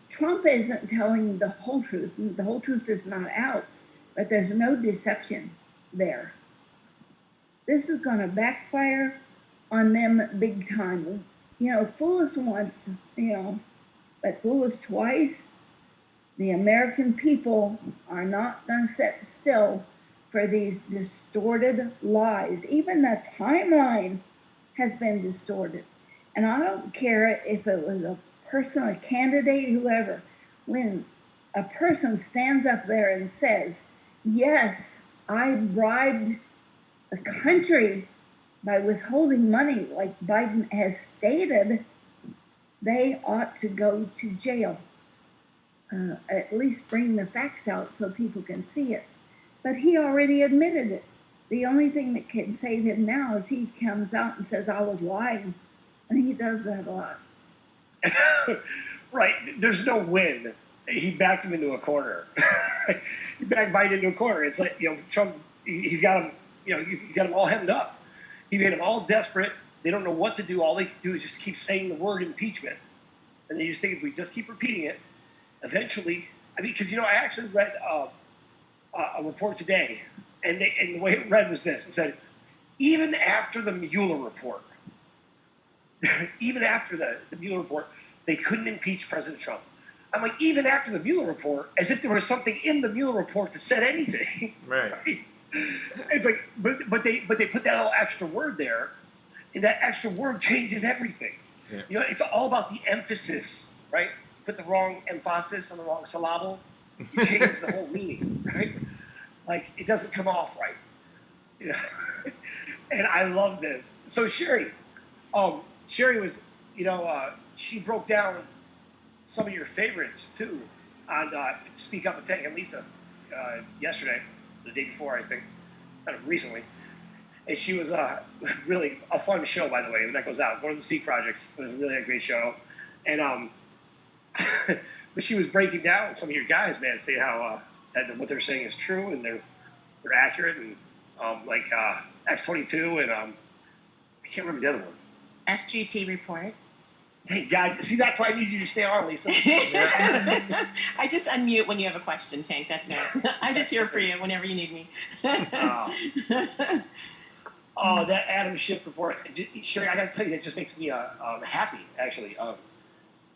Speaker 4: Trump isn't telling the whole truth. The whole truth is not out, but there's no deception there. This is going to backfire on them big time. Fool us once, but fool us twice. The American people are not going to sit still for these distorted lies. Even the timeline has been distorted. And I don't care if it was a person, a candidate, whoever. When a person stands up there and says, yes, I bribed the country by withholding money, like Biden has stated, they ought to go to jail. At least bring the facts out so people can see it. But he already admitted it. The only thing that can save him now is he comes out and says, I was lying. And he does that a lot.
Speaker 2: Right. There's no win. He backed him into a corner. He backed Biden into a corner. It's like, Trump, he's got him, he's got them all hemmed up. He made them all desperate. They don't know what to do. All they can do is just keep saying the word impeachment. And they just think if we just keep repeating it, eventually, because, I actually read a report today, and the way it read was this. It said, even after the Mueller report, they couldn't impeach President Trump. I'm like, even after the Mueller report, as if there was something in the Mueller report that said anything.
Speaker 1: Right.
Speaker 2: It's like, but they put that little extra word there, and that extra word changes everything.
Speaker 1: Yeah.
Speaker 2: You know, it's all about the emphasis, right? Put the wrong emphasis on the wrong syllable, you change the whole meaning, right? Like it doesn't come off right. You know? And I love this. So Sherry was, she broke down some of your favorites too on Speak Up and Tank and Lisa yesterday, the day before, I think, kind of recently. And she was really a fun show, by the way, when that goes out. One of the Speak projects. It was really a great show. And but she was breaking down some of your guys, man, saying how that what they're saying is true and they're accurate, and like X22 and I can't remember the other one.
Speaker 3: SGT report.
Speaker 2: Hey, God, see, that's why I need you to stay on, Lisa.
Speaker 3: I just unmute when you have a question, Tank. That's it. I'm just here for you whenever you need me.
Speaker 2: Oh, that Adam Schiff report. Sherry, I got to tell you, it just makes me happy, actually.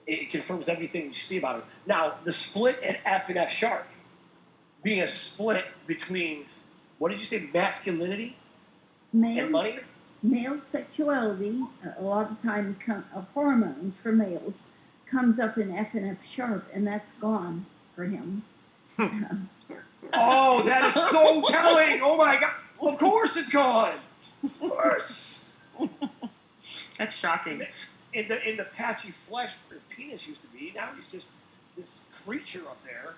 Speaker 2: It confirms everything you see about him. Now, the split at F and F sharp being a split between, what did you say, masculinity and money?
Speaker 4: Male sexuality, a lot of time hormones for males, comes up in F and F sharp, and that's gone for him.
Speaker 2: Oh, that is so telling! Oh my God! Well, of course it's gone. Of course.
Speaker 3: That's shocking.
Speaker 2: In the patchy flesh where his penis used to be, now he's just this creature up there,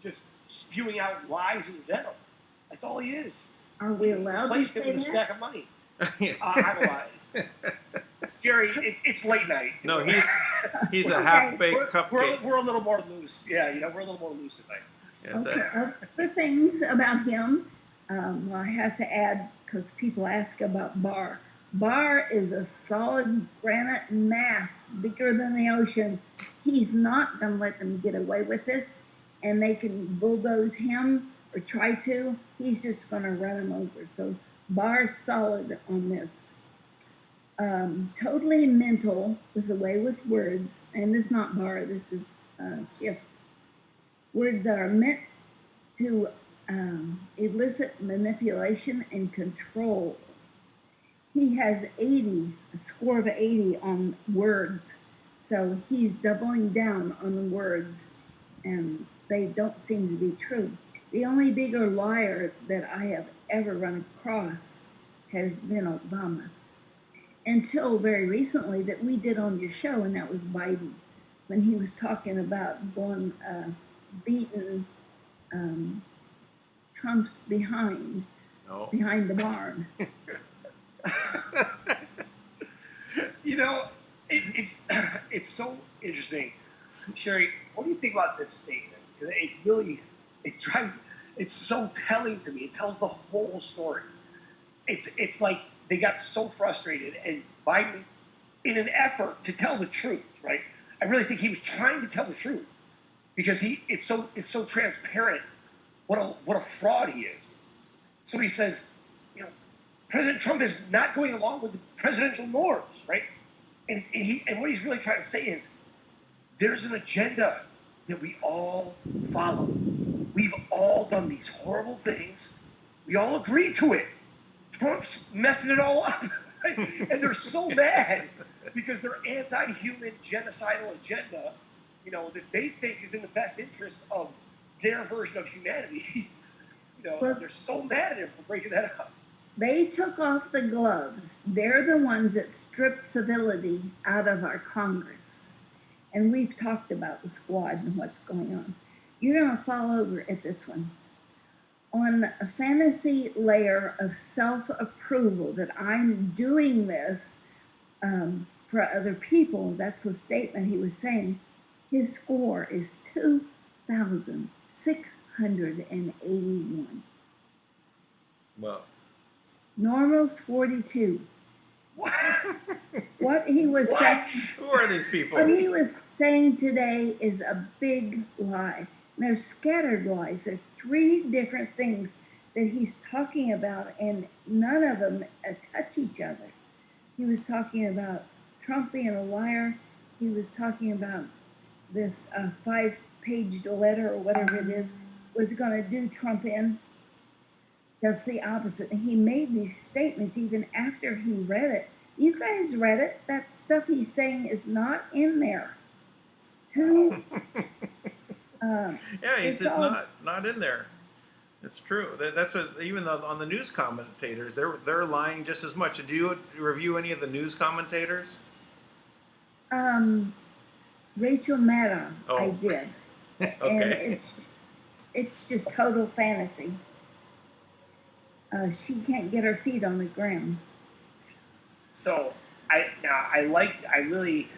Speaker 2: just spewing out lies and venom. That's all he is.
Speaker 4: Are we allowed to say
Speaker 2: with a
Speaker 4: that?
Speaker 2: stack of money. I'm alive. Jerry, it's late night.
Speaker 1: No, he's a
Speaker 4: Okay.
Speaker 1: half-baked cupcake.
Speaker 2: We're a little more loose. Yeah, we're a little more loose at night.
Speaker 1: Yeah, it's
Speaker 4: Okay, other things about him, I have to add, because people ask about Bar. Bar is a solid granite mass, bigger than the ocean. He's not going to let them get away with this, and they can bulldoze him or try to. He's just going to run them over. So Bar's solid on this. Totally mental with the way with words, and this is not Bar, this is Schiff. Words that are meant to elicit manipulation and control. He has a score of 80 on words, so he's doubling down on the words, and they don't seem to be true. The only bigger liar that I have ever run across has been Obama, until very recently that we did on your show, and that was Biden, when he was talking about going beating Trump's behind the barn.
Speaker 2: It's so interesting. Sherry, what do you think about this statement? Because it's so telling to me. It tells the whole story. It's like they got so frustrated, and Biden, in an effort to tell the truth, right? I really think he was trying to tell the truth, because it's so transparent what a fraud he is. So he says, President Trump is not going along with the presidential norms, right? And what he's really trying to say is, there's an agenda that we all follow. We've all done these horrible things. We all agree to it. Trump's messing it all up, right? And they're so mad because their anti-human genocidal agenda, that they think is in the best interest of their version of humanity. They're so mad at him for breaking that up.
Speaker 4: They took off the gloves. They're the ones that stripped civility out of our Congress. And we've talked about the squad and what's going on. You're going to fall over at this one. On a fantasy layer of self-approval that I'm doing this for other people, that's the statement he was saying, his score is 2,681.
Speaker 1: Well,
Speaker 4: Normal's 42. What he was saying,
Speaker 1: who are these people?
Speaker 4: what he was saying today is a big lie. And there's scattered lies. There's 3 different things that he's talking about, and none of them touch each other. He was talking about Trump being a liar. He was talking about this 5-page letter or whatever it is was going to do Trump in. just the opposite. He made these statements even after he read it. You guys read it. That stuff he's saying is not in there. Who?
Speaker 1: Yeah, he
Speaker 4: It's
Speaker 1: says
Speaker 4: all-
Speaker 1: not in there. It's true. That's what even though on the news commentators they're lying just as much. Did you review any of the news commentators?
Speaker 4: Rachel Maddow, I
Speaker 1: Oh.
Speaker 4: did. And
Speaker 1: Okay.
Speaker 4: it's just total fantasy. She can't get her feet on the ground.
Speaker 2: So I really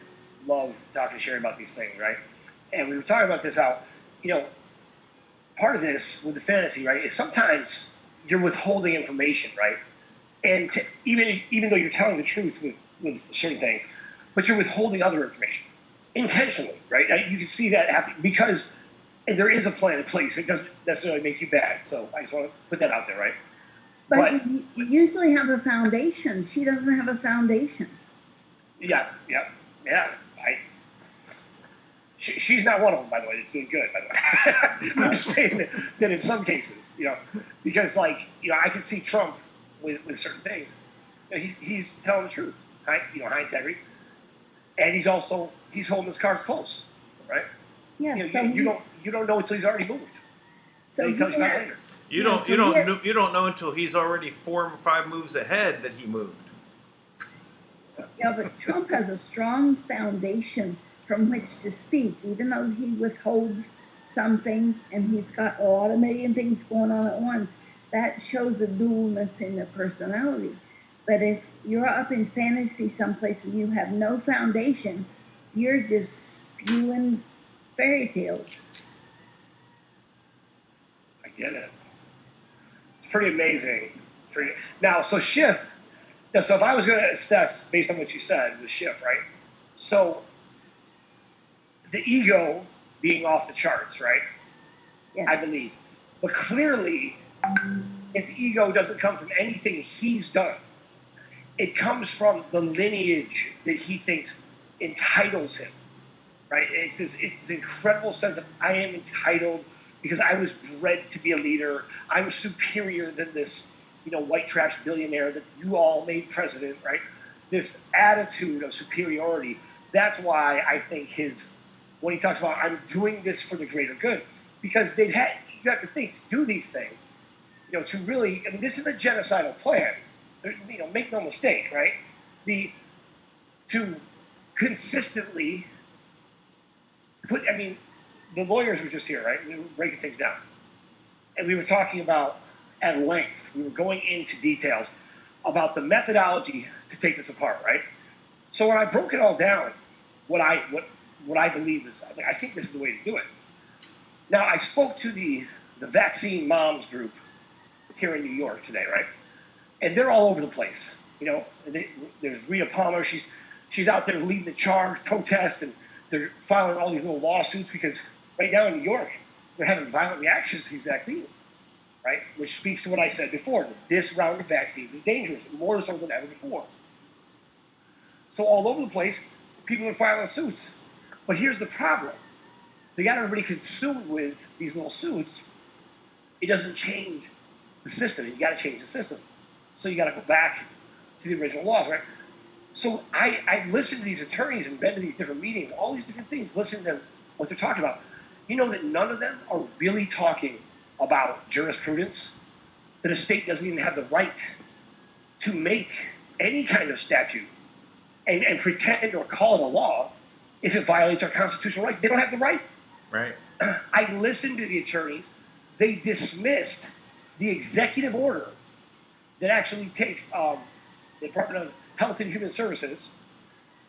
Speaker 2: love talking to Sherry about these things, right? And we were talking about this how, part of this with the fantasy, right, is sometimes you're withholding information, right? And even though you're telling the truth with certain things, but you're withholding other information intentionally, right? You can see that happen because there is a plan in place. It doesn't necessarily make you bad. So I just want to put that out there, right?
Speaker 4: But you usually have a foundation. She doesn't have a foundation.
Speaker 2: Yeah. She's not one of them, by the way. It's doing good, by the way. I'm just saying that in some cases, because I can see Trump with certain things. He's telling the truth, high integrity, and he's holding his cards close, right?
Speaker 4: Yeah.
Speaker 2: You don't know until he's already moved.
Speaker 4: So
Speaker 2: Then he tells you about it later.
Speaker 1: You don't know until he's already 4 or 5 moves ahead that he moved.
Speaker 4: Yeah, but Trump has a strong foundation from which to speak, even though he withholds some things and he's got a lot of million things going on at once. That shows the dualness in the personality. But if you're up in fantasy someplace and you have no foundation, you're just spewing fairy tales.
Speaker 2: I get it. It's pretty amazing. Now, so Schiff. So if I was going to assess based on what you said with Schiff, right? So the ego being off the charts, right?
Speaker 4: Yes.
Speaker 2: I believe. But clearly, his ego doesn't come from anything he's done. It comes from the lineage that he thinks entitles him, right? It's this incredible sense of I am entitled because I was bred to be a leader. I'm superior than this, white trash billionaire that you all made president, right? This attitude of superiority. That's why I think when he talks about I'm doing this for the greater good, because you have to think to do these things, to really, this is a genocidal plan. Make no mistake, right? To consistently the lawyers were just here, right? We were breaking things down. And we were talking about, at length, we were going into details about the methodology to take this apart, right? So when I broke it all down, what I believe is, I think this is the way to do it. Now, I spoke to the vaccine moms group here in New York today, right? And they're all over the place. There's Rita Palmer. She's out there leading the charge, protests, and they're filing all these little lawsuits because right now in New York, they're having violent reactions to these vaccines, right? Which speaks to what I said before. That this round of vaccines is dangerous, more so than ever before. So all over the place, people are filing suits. But here's the problem. They got everybody consumed with these little suits. It doesn't change the system. You got to change the system. So you got to go back to the original laws, right? So I've listened to these attorneys and been to these different meetings, all these different things, listen to what they're talking about. You know that none of them are really talking about jurisprudence, that a state doesn't even have the right to make any kind of statute and pretend or call it a law if it violates our constitutional rights. They don't have the right.
Speaker 1: Right.
Speaker 2: I listened to the attorneys. They dismissed the executive order that actually takes the Department of Health and Human Services,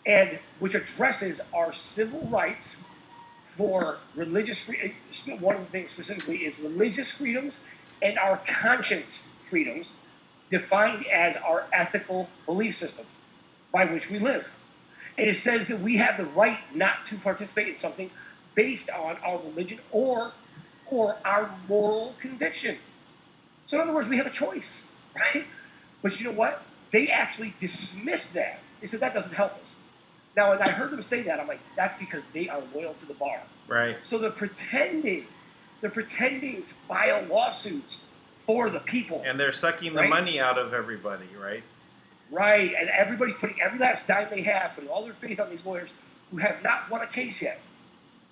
Speaker 2: and which addresses our civil rights for religious freedom. One of the things specifically is religious freedoms and our conscience freedoms, defined as our ethical belief system by which we live. And it says that we have the right not to participate in something based on our religion or our moral conviction. So in other words, we have a choice, right? But you know what? They actually dismissed that. They said that doesn't help us. Now, when I heard them say that, I'm like, that's because they are loyal to the bar.
Speaker 1: Right.
Speaker 2: So they're pretending to file lawsuits for the people.
Speaker 1: And they're sucking the
Speaker 2: right?
Speaker 1: money out of everybody, right?
Speaker 2: Right, and everybody's putting every last dime they have, putting all their faith on these lawyers who have not won a case yet.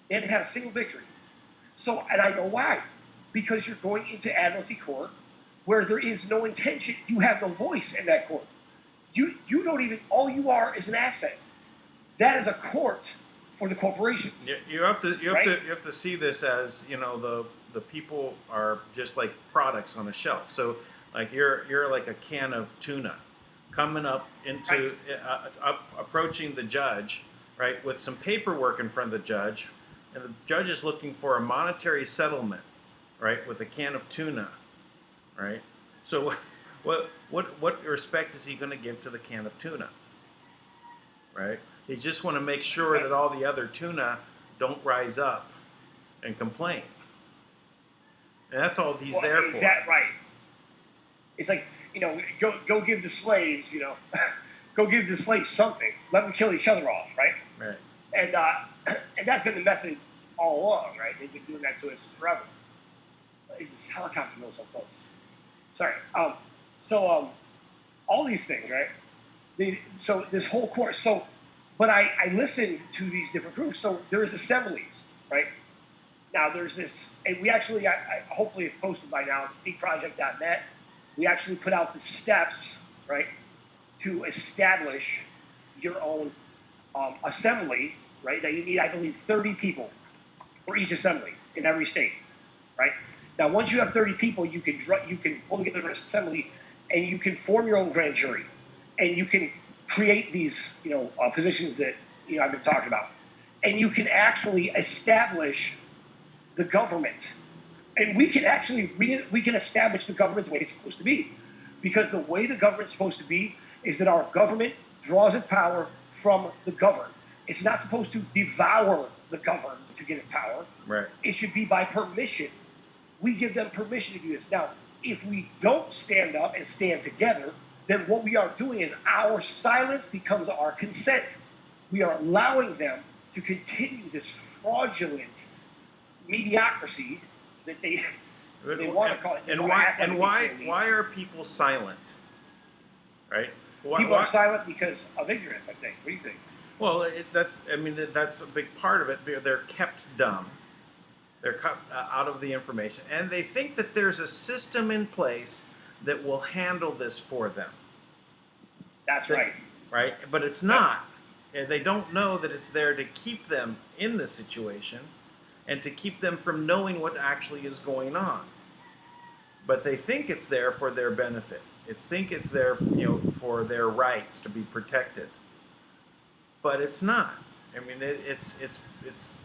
Speaker 2: They haven't had a single victory. So, and I know why. Because you're going into admiralty court where there is no intention, you have no voice in that court. You don't even, all you are is an asset. That is a court for the corporations.
Speaker 1: You have to see this as, you know, the people are just like products on a shelf. So like you're like a can of tuna coming up into approaching the judge, right, with some paperwork in front of the judge, and the judge is looking for a monetary settlement, right, with a can of tuna, right? So what respect is he going to give to the can of tuna, right? They just want to make sure that all the other tuna don't rise up and complain. And that's all he's there for.
Speaker 2: Right. It's like, you know, go give the slaves, you know, go give the slaves something. Let them kill each other off, right?
Speaker 1: Right.
Speaker 2: And that's been the method all along, right? They've been doing that to us forever. Is this helicopter goes so close? Sorry. All these things, right? So this whole course. So, but I listened to these different groups. So there's assemblies, right? Now there's this, and we actually, hopefully it's posted by now, it's speakproject.net. We actually put out the steps, right, to establish your own assembly, right? Now you need, I believe, 30 people for each assembly in every state, right? Now once you have 30 people, you can pull together an assembly, and you can form your own grand jury, and you can create these, you know, positions that, you know, I've been talking about, and you can actually establish the government. And we can actually, we can establish the government the way it's supposed to be. Because the way the government's supposed to be is that our government draws its power from the governed. It's not supposed to devour the governed to get its power.
Speaker 1: Right.
Speaker 2: It should be by permission. We give them permission to do this. Now, if we don't stand up and stand together, then what we are doing is our silence becomes our consent. We are allowing them to continue this fraudulent mediocrity that they want to call it.
Speaker 1: And why are people silent? Right?
Speaker 2: People are silent because of ignorance, I think. What do you think?
Speaker 1: Well, that's a big part of it. They're kept dumb. They're cut out of the information, and they think that there's a system in place that will handle this for them.
Speaker 2: That's right.
Speaker 1: Right? But it's not. And they don't know that it's there to keep them in this situation and to keep them from knowing what actually is going on. But they think it's there for their benefit. It's there, you know, for their rights to be protected. But it's not. I mean, it's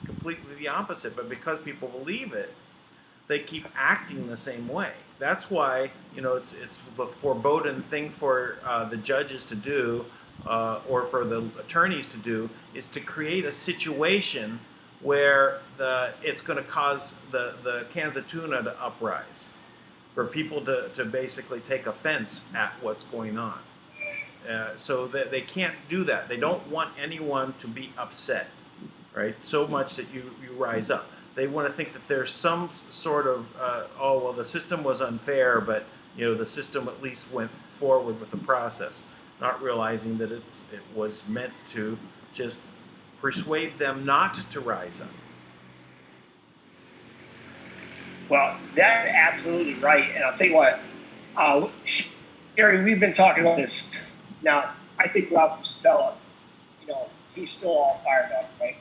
Speaker 1: completely the opposite. But because people believe it, they keep acting the same way. That's why, you know, it's the foreboding thing for the judges to do, or for the attorneys to do, is to create a situation where it's going to cause the cans of tuna to uprise, for people to basically take offense at what's going on. So that they can't do that. They don't want anyone to be upset, right? So much that you rise up. They want to think that there's some sort of, the system was unfair, but, you know, the system at least went forward with the process, not realizing that it was meant to just persuade them not to rise up.
Speaker 2: Well, that's absolutely right. And I'll tell you what, Gary, we've been talking about this. Now, I think Rob Stella, you know, he's still all fired up, right?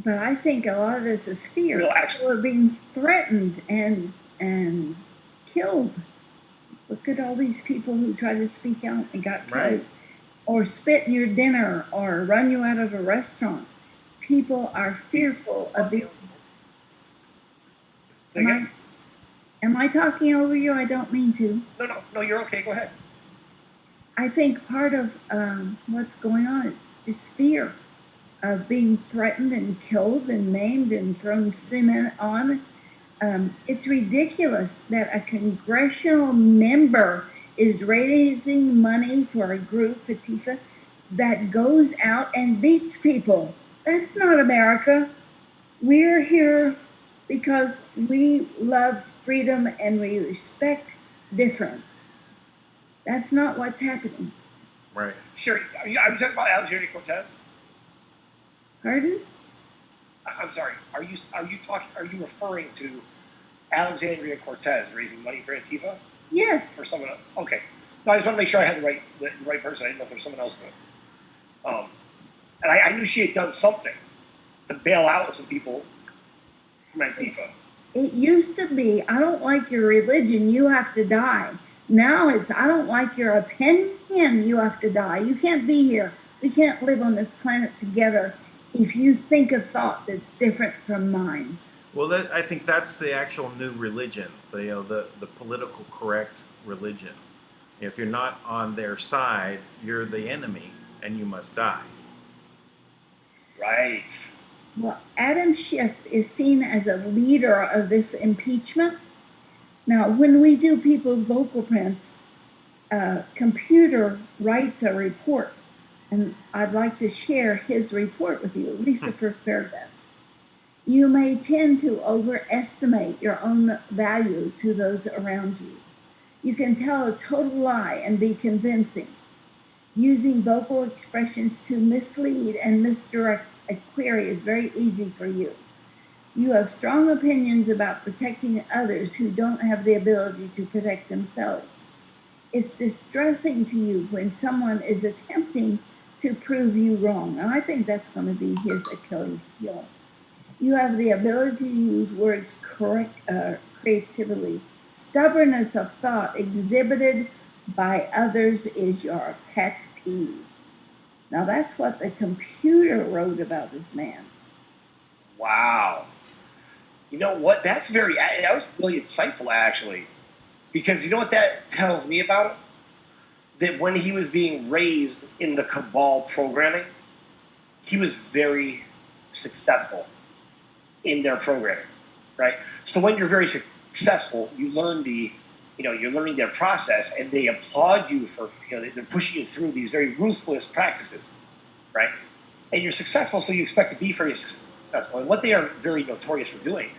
Speaker 4: But I think a lot of this is fear.
Speaker 2: Real
Speaker 4: People are being threatened and killed. Look at all these people who tried to speak out and got killed.
Speaker 1: Right.
Speaker 4: Or spit in your dinner or run you out of a restaurant. People are fearful of being... Am I talking over you? I don't mean to.
Speaker 2: No, you're okay. Go ahead.
Speaker 4: I think part of what's going on is just fear of being threatened and killed and maimed and thrown cement on. It's ridiculous that a congressional member is raising money for a group, that goes out and beats people. That's not America. We're here because we love freedom and we respect difference. That's not what's happening.
Speaker 1: Right.
Speaker 2: Sherry, are you talking about Alexandria Cortez?
Speaker 4: Pardon?
Speaker 2: I'm sorry. Are you referring to Alexandria Cortez raising money for Antifa
Speaker 4: Yes.
Speaker 2: or someone else? Okay. No, I just want to make sure I had the right person. I didn't know if there was someone else. And I knew she had done something to bail out some people from Antifa.
Speaker 4: It used to be, I don't like your religion, you have to die. Now it's, I don't like your opinion, you have to die. You can't be here. We can't live on this planet together if you think a thought that's different from mine.
Speaker 1: Well, I think that's the actual new religion, the political correct religion. If you're not on their side, you're the enemy, and you must die.
Speaker 2: Right.
Speaker 4: Well, Adam Schiff is seen as a leader of this impeachment. Now, when we do people's vocal prints, a computer writes a report, and I'd like to share his report with you, at least the first paragraph. You may tend to overestimate your own value to those around you. You can tell a total lie and be convincing. Using vocal expressions to mislead and misdirect a query is very easy for you. You have strong opinions about protecting others who don't have the ability to protect themselves. It's distressing to you when someone is attempting to prove you wrong, and I think that's going to be his Achilles heel. You have the ability to use words creatively. Stubbornness of thought exhibited by others is your pet peeve. Now that's what the computer wrote about this man.
Speaker 2: Wow. You know what? That was really insightful, actually. Because you know what that tells me about him? That when he was being raised in the cabal programming, he was very successful in their programming, right? So when you're very successful, you learn you're learning their process, and they applaud you for, they're pushing you through these very ruthless practices, right? And you're successful, so you expect to be very successful. And what they are very notorious for doing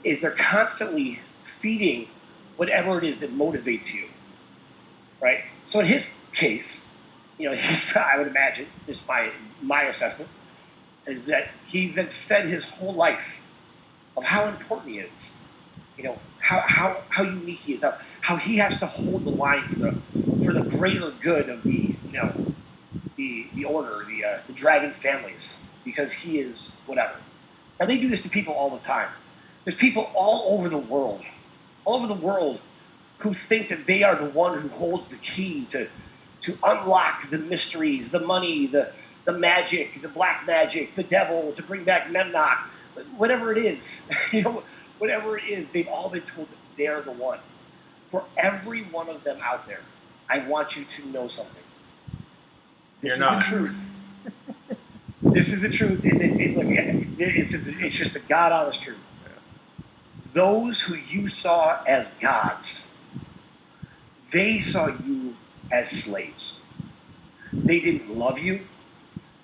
Speaker 2: is they're constantly feeding whatever it is that motivates you, right? So in his case, I would imagine, just my assessment, is that he's been fed his whole life of how important he is, how unique he is, how he has to hold the line for the greater good of the order, the dragon families, because he is whatever. Now they do this to people all the time. There's people all over the world, who think that they are the one who holds the key to unlock the mysteries, the money, the magic, the black magic, the devil, to bring back Memnoch, whatever it is, whatever it is, they've all been told that they're the one. For every one of them out there, I want you to know something. This is the truth. This is the truth. It's just the God honest truth. Those who you saw as gods, they saw you as slaves. They didn't love you.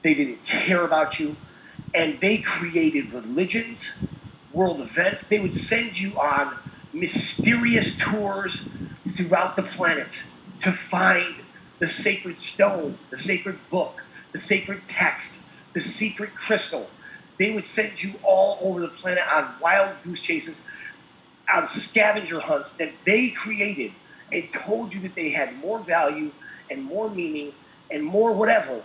Speaker 2: They didn't care about you. And they created religions, world events. They would send you on mysterious tours throughout the planet to find the sacred stone, the sacred book, the sacred text, the secret crystal. They would send you all over the planet on wild goose chases, on scavenger hunts that they created and told you that they had more value and more meaning and more whatever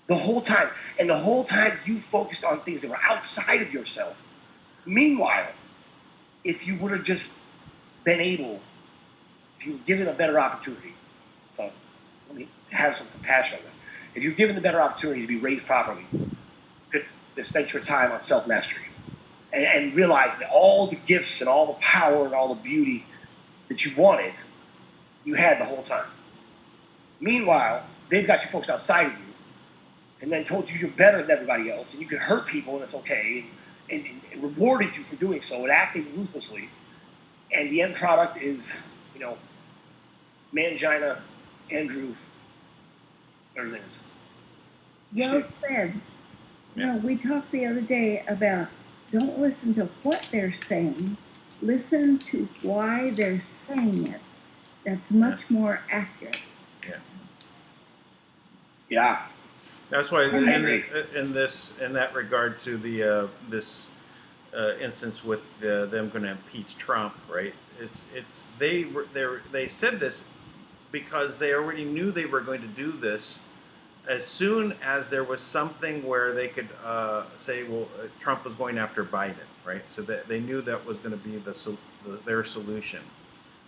Speaker 2: the whole time. And the whole time you focused on things that were outside of yourself. Meanwhile, if you would have just been able, if you were given a better opportunity, so let me have some compassion on this. If you're given the better opportunity to be raised properly, to spend your time on self-mastery and realize that all the gifts and all the power and all the beauty that you wanted, you had the whole time. Meanwhile, they've got you folks outside of you and then told you you're better than everybody else and you can hurt people and it's okay, and rewarded you for doing so and acting ruthlessly. And the end product is, Mangina, Andrew, whatever it is.
Speaker 4: Well said. No, we talked the other day about don't listen to what they're saying, listen to why they're saying it. That's much more accurate.
Speaker 2: Yeah.
Speaker 1: That's why
Speaker 4: I agree.
Speaker 1: in that regard to the this instance with them going to impeach Trump, right? They said this because they already knew they were going to do this as soon as there was something where they could say, well, Trump was going after Biden, right? So that they knew that was going to be their solution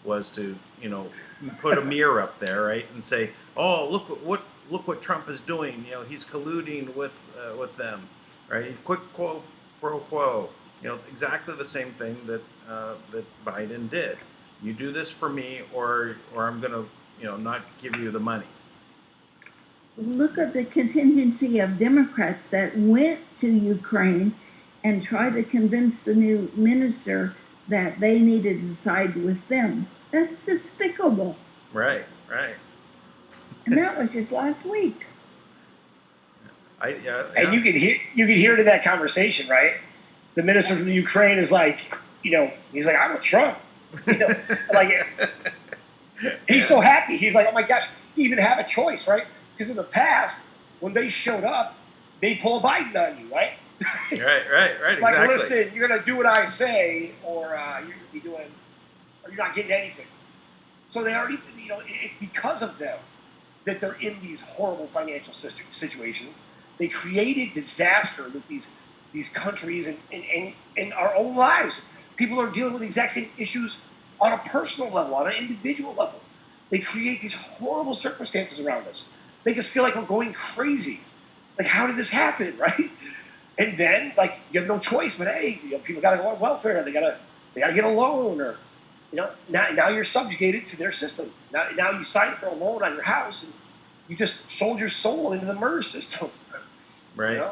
Speaker 1: was to put a mirror up there, right, and say, oh, look what Trump is doing. He's colluding with them, right? Quid quo pro quo. Exactly the same thing that that Biden did. You do this for me, or I'm gonna not give you the money.
Speaker 4: Look at the contingency of Democrats that went to Ukraine and tried to convince the new minister that they needed to side with them. That's despicable.
Speaker 1: Right.
Speaker 4: And that was just last week.
Speaker 2: And you can hear it in that conversation, right? The minister from the Ukraine is like, he's like, I'm with Trump. Like he's so happy. He's like, oh my gosh, you even have a choice, right? Because in the past, when they showed up, they pulled Biden on you, right?
Speaker 1: Right.
Speaker 2: Like,
Speaker 1: exactly.
Speaker 2: listen, you're gonna do what I say, or you're not getting anything. So they already, it's because of them that they're in these horrible financial situations. They created disaster with these countries and in our own lives. People are dealing with the exact same issues on a personal level, on an individual level. They create these horrible circumstances around us. Make us feel like we're going crazy. Like, how did this happen, right? And then, like, you have no choice, but hey, people got to go on welfare. They gotta get a loan, or now you're subjugated to their system. Now you signed for a loan on your house, and you just sold your soul into the murder system.
Speaker 1: Right.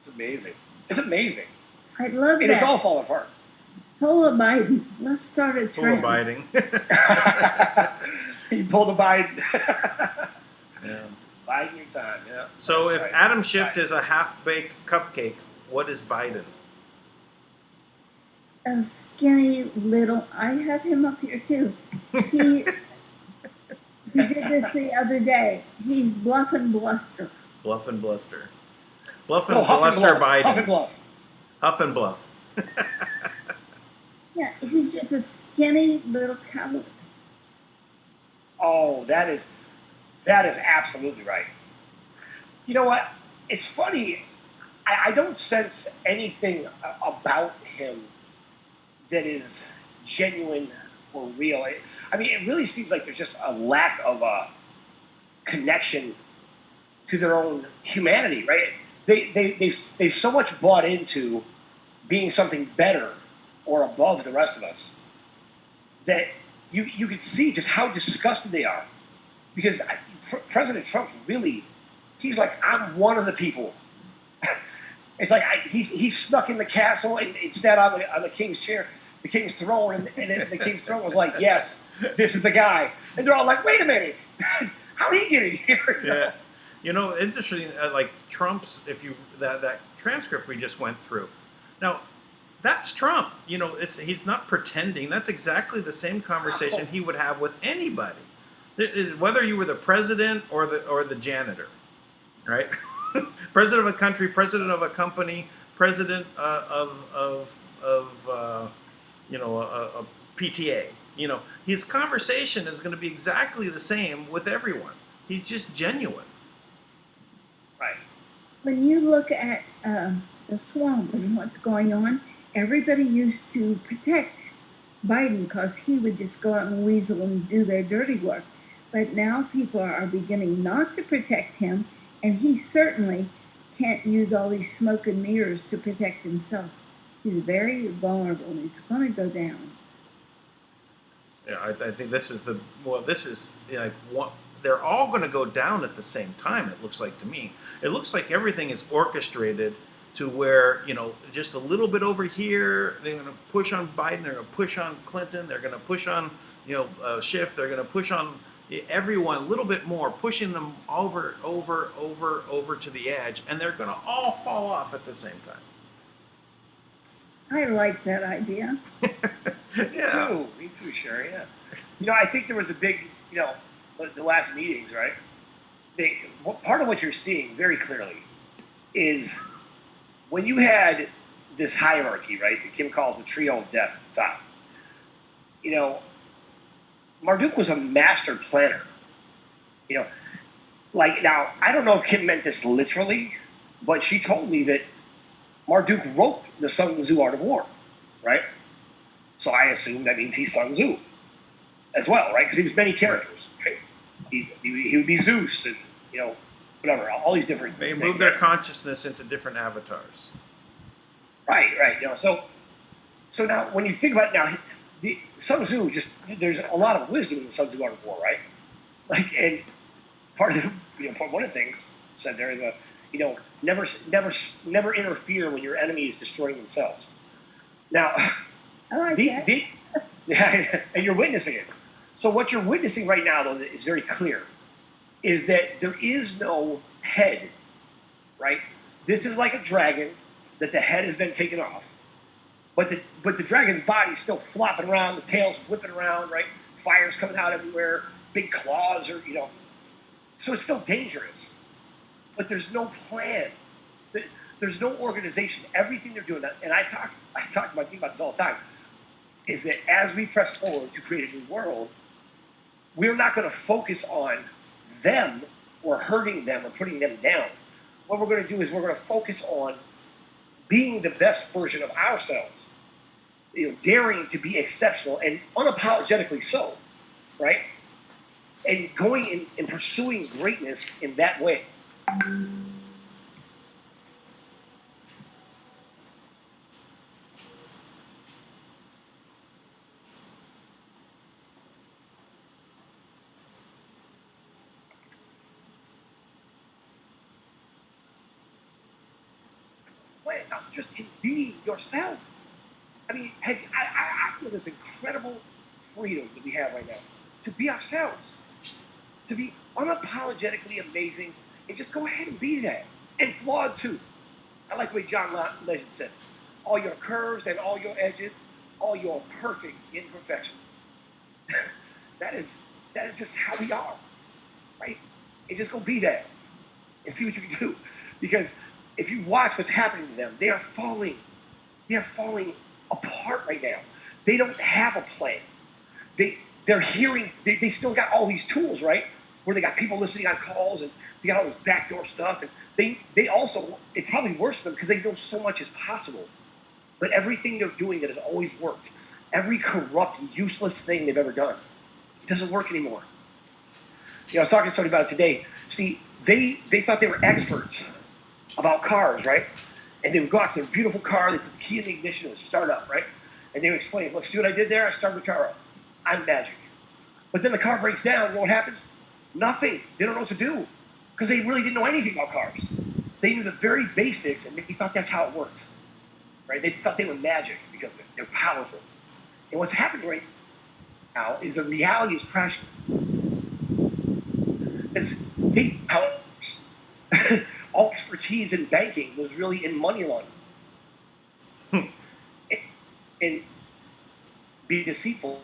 Speaker 2: It's amazing. It's amazing.
Speaker 4: I love
Speaker 2: and
Speaker 4: that.
Speaker 2: It's all falling apart.
Speaker 4: Pull a Biden. Let's start a
Speaker 1: Full
Speaker 4: trend.
Speaker 1: of Biden.
Speaker 2: You pulled a Biden.
Speaker 1: Yeah.
Speaker 2: Biden your time. Yeah.
Speaker 1: So if
Speaker 2: Right.
Speaker 1: Adam Schiff
Speaker 2: Right.
Speaker 1: is a half-baked cupcake, what is Biden?
Speaker 4: A skinny little. I have him up here too. He did this the other day. He's bluff and bluster.
Speaker 1: Bluff and bluster. Bluff and
Speaker 2: No, Huff and
Speaker 1: bluster
Speaker 2: Bluff.
Speaker 1: Biden.
Speaker 2: Huff and Bluff.
Speaker 1: Huff and bluff.
Speaker 4: Yeah, he's just a skinny little coward.
Speaker 2: Oh, that is absolutely right. You know what? It's funny. I don't sense anything about him that is genuine or real. It really seems like there's just a lack of a connection to their own humanity, right? They so much bought into being something better or above the rest of us that you can see just how disgusted they are. Because President Trump really, he's like, I'm one of the people. It's like he snuck in the castle and sat on the king's chair, the king's throne, and the king's throne was like, yes, this is the guy. And they're all like, wait a minute, how did he get in here?
Speaker 1: Yeah. Interesting, like Trump's, that transcript we just went through. Now, that's Trump. He's not pretending. That's exactly the same conversation he would have with anybody, whether you were the president or the janitor, right? President of a country, president of a company, president of a PTA. His conversation is going to be exactly the same with everyone. He's just genuine.
Speaker 2: Right.
Speaker 4: When you look at the swamp and what's going on, everybody used to protect Biden because he would just go out and weasel and do their dirty work. But now people are beginning not to protect him, and he certainly can't use all these smoke and mirrors to protect himself. He's very vulnerable, and it's going to go down.
Speaker 1: Yeah, I think this is they're all going to go down at the same time. It looks like to me. It looks like everything is orchestrated to where just a little bit over here they're going to push on Biden, they're going to push on Clinton, they're going to push on Schiff, they're going to push on everyone a little bit more, pushing them over to the edge, and they're going to all fall off at the same time.
Speaker 4: I like that idea.
Speaker 1: Yeah.
Speaker 2: Me too, Sherry. Yeah. I think there was a big, the last meetings, right? Part of what you're seeing very clearly is when you had this hierarchy, right, that Kim calls the trio of death at the top. Marduk was a master planner. Now, I don't know if Kim meant this literally, but she told me that Marduk wrote the Sun Tzu Art of War, right? So I assume that means he's Sun Tzu as well, right? Because he was many characters, right? He would be Zeus and, whatever, all these different
Speaker 1: They
Speaker 2: things,
Speaker 1: move their
Speaker 2: right?
Speaker 1: consciousness into different avatars.
Speaker 2: Right. So now when you think about it now, the Sun Tzu there's a lot of wisdom in the Sun Tzu Art of War, right? And part of one of the things said there is never interfere when your enemy is destroying themselves. Now,
Speaker 4: I like that.
Speaker 2: and you're witnessing it. So what you're witnessing right now, though, is very clear, is that there is no head, right? This is like a dragon that the head has been taken off, but the dragon's body's still flopping around, the tail's whipping around, right? Fire's coming out everywhere, big claws, so it's still dangerous. But there's no plan. There's no organization. Everything they're doing, and I talk about this all the time, is that as we press forward to create a new world, we're not going to focus on them or hurting them or putting them down. What we're going to do is we're going to focus on being the best version of ourselves, daring to be exceptional and unapologetically so, right? And going and pursuing greatness in that way. Just in being yourself. I mean, I feel this incredible freedom that we have right now to be ourselves, to be unapologetically amazing, and just go ahead and be that. And flawed too. I like the way John Legend said, all your curves and all your edges, all your perfect imperfections. that is just how we are, right? And just go be that and see what you can do. Because if you watch what's happening to them, they are falling apart right now. They don't have a plan. They're hearing, they still got all these tools, right? Where they got people listening on calls and they got all this backdoor stuff. And they also, it's probably worse for them because they know so much is possible. But everything they're doing that has always worked, every corrupt, useless thing they've ever done, it doesn't work anymore. I was talking to somebody about it today. See, they thought they were experts about cars, right? And they would go out to their beautiful car, they put the key in the ignition and start up, right? And they would explain, look, see what I did there? I started the car up. I'm magic. But then the car breaks down, you know what happens? Nothing. They don't know what to do because they really didn't know anything about cars. They knew the very basics and they thought that's how it worked, right? They thought they were magic because they're powerful. And what's happening right now is the reality is crashing. It's deep power. All expertise in banking was really in money laundering. And be deceitful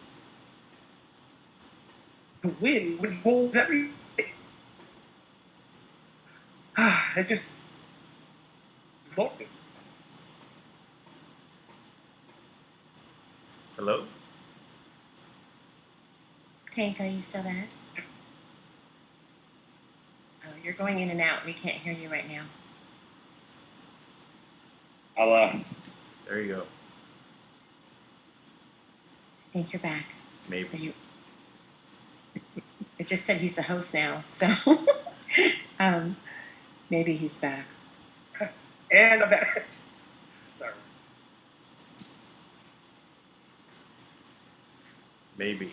Speaker 2: to win when you hold everything. It just looked it.
Speaker 1: Hello?
Speaker 3: Tank, are you still there? Oh, you're going in and out. We can't hear you right now.
Speaker 2: I'll
Speaker 1: There you go.
Speaker 3: I think you're back.
Speaker 1: Maybe.
Speaker 3: Are you? It just said he's the host now, so maybe he's back.
Speaker 2: and I'm back. Sorry.
Speaker 1: Maybe.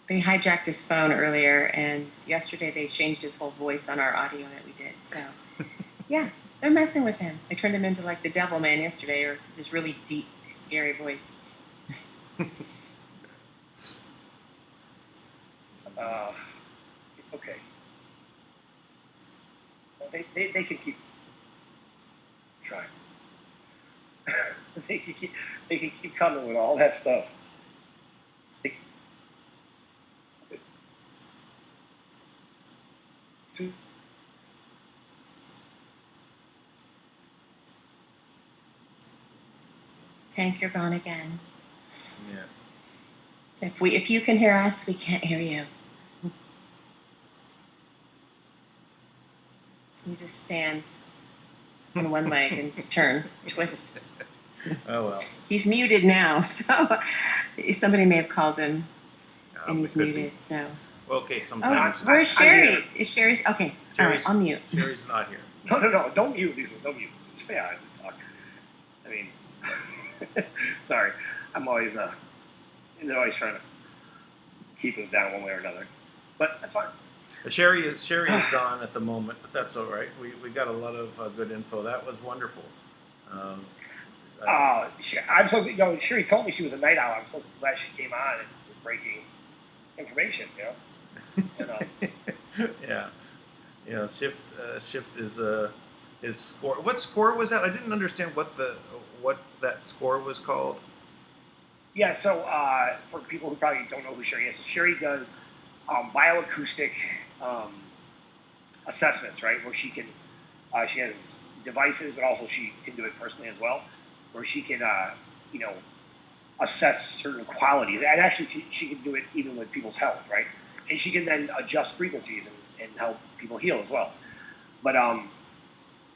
Speaker 3: They hijacked his phone earlier, and yesterday they changed his whole voice on our audio that we did. So, yeah, They're messing with him. They turned him into like the devil man yesterday, or this really deep, scary voice.
Speaker 2: It's okay. They can keep trying. they can keep coming with all that stuff.
Speaker 3: Tank, you're gone again.
Speaker 1: Yeah.
Speaker 3: If you can hear us, we can't hear you. You just stand on one leg and just turn, twist.
Speaker 1: Oh well.
Speaker 3: He's muted now, so somebody may have called him and he's
Speaker 1: It could be.
Speaker 3: muted. So.
Speaker 1: Well, okay,
Speaker 3: Oh,
Speaker 1: sometimes.
Speaker 3: where's
Speaker 2: I'm
Speaker 3: Sherry?
Speaker 2: here.
Speaker 3: Is Sherry's okay?
Speaker 1: Sherry's-
Speaker 3: All right, I'll mute.
Speaker 1: Sherry's not here.
Speaker 2: No, don't mute, Lisa. Don't mute. Just stay on. Just talk. I mean, sorry. I'm always they're always trying to keep us down one way or another. But that's fine.
Speaker 1: Sherry is gone at the moment, but that's all right. We got a lot of good info. That was wonderful.
Speaker 2: I'm so Sherry told me she was a night owl. I'm so glad she came on and was breaking information. And,
Speaker 1: yeah, Schiff is his score. What score was that? I didn't understand what that score was called.
Speaker 2: Yeah, so for people who probably don't know who Sherry is, Sherry does bioacoustic assessments, right? Where she can, she has devices, but also she can do it personally as well, where she can, assess certain qualities. And actually, she can do it even with people's health, right? And she can then adjust frequencies and help people heal as well. But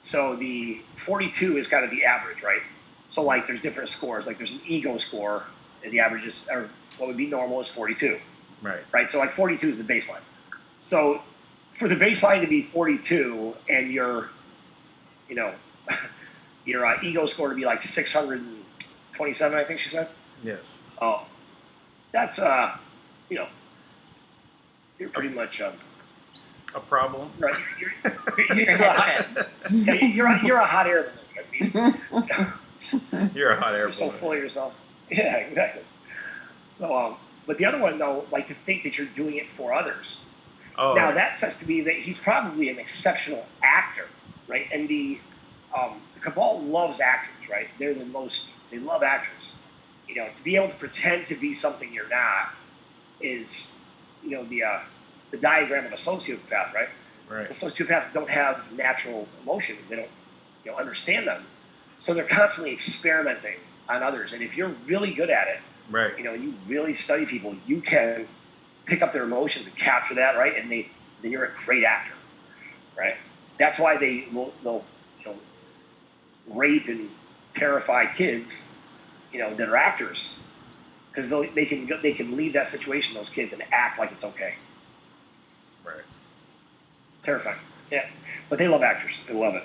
Speaker 2: so the 42 is kind of the average, right? So like there's different scores. Like there's an ego score, and the average is, or what would be normal is 42. Right. So like 42 is the baseline. So for the baseline to be 42 and your ego score to be like 627, I think she said.
Speaker 1: Yes.
Speaker 2: Oh, that's you're pretty much
Speaker 1: a problem.
Speaker 2: Right. You're a hot air balloon.
Speaker 1: You're a hot air
Speaker 2: You're so
Speaker 1: balloon.
Speaker 2: full of yourself. Yeah, exactly. So, but the other one though, like to think that you're doing it for others.
Speaker 1: Oh.
Speaker 2: Now that says to me that he's probably an exceptional actor, right? And the cabal loves actors, right? They love actors. To be able to pretend to be something you're not is, the diagram of a sociopath, right?
Speaker 1: Right.
Speaker 2: The sociopaths don't have natural emotions. They don't, understand them. So they're constantly experimenting on others. And if you're really good at it,
Speaker 1: right.
Speaker 2: You really study people, you can pick up their emotions and capture that, right? And then you're a great actor, right? That's why they'll rape and terrify kids, that are actors, because they can leave that situation, those kids, and act like it's okay.
Speaker 1: Right.
Speaker 2: Terrifying. Yeah. But they love actors. They love it.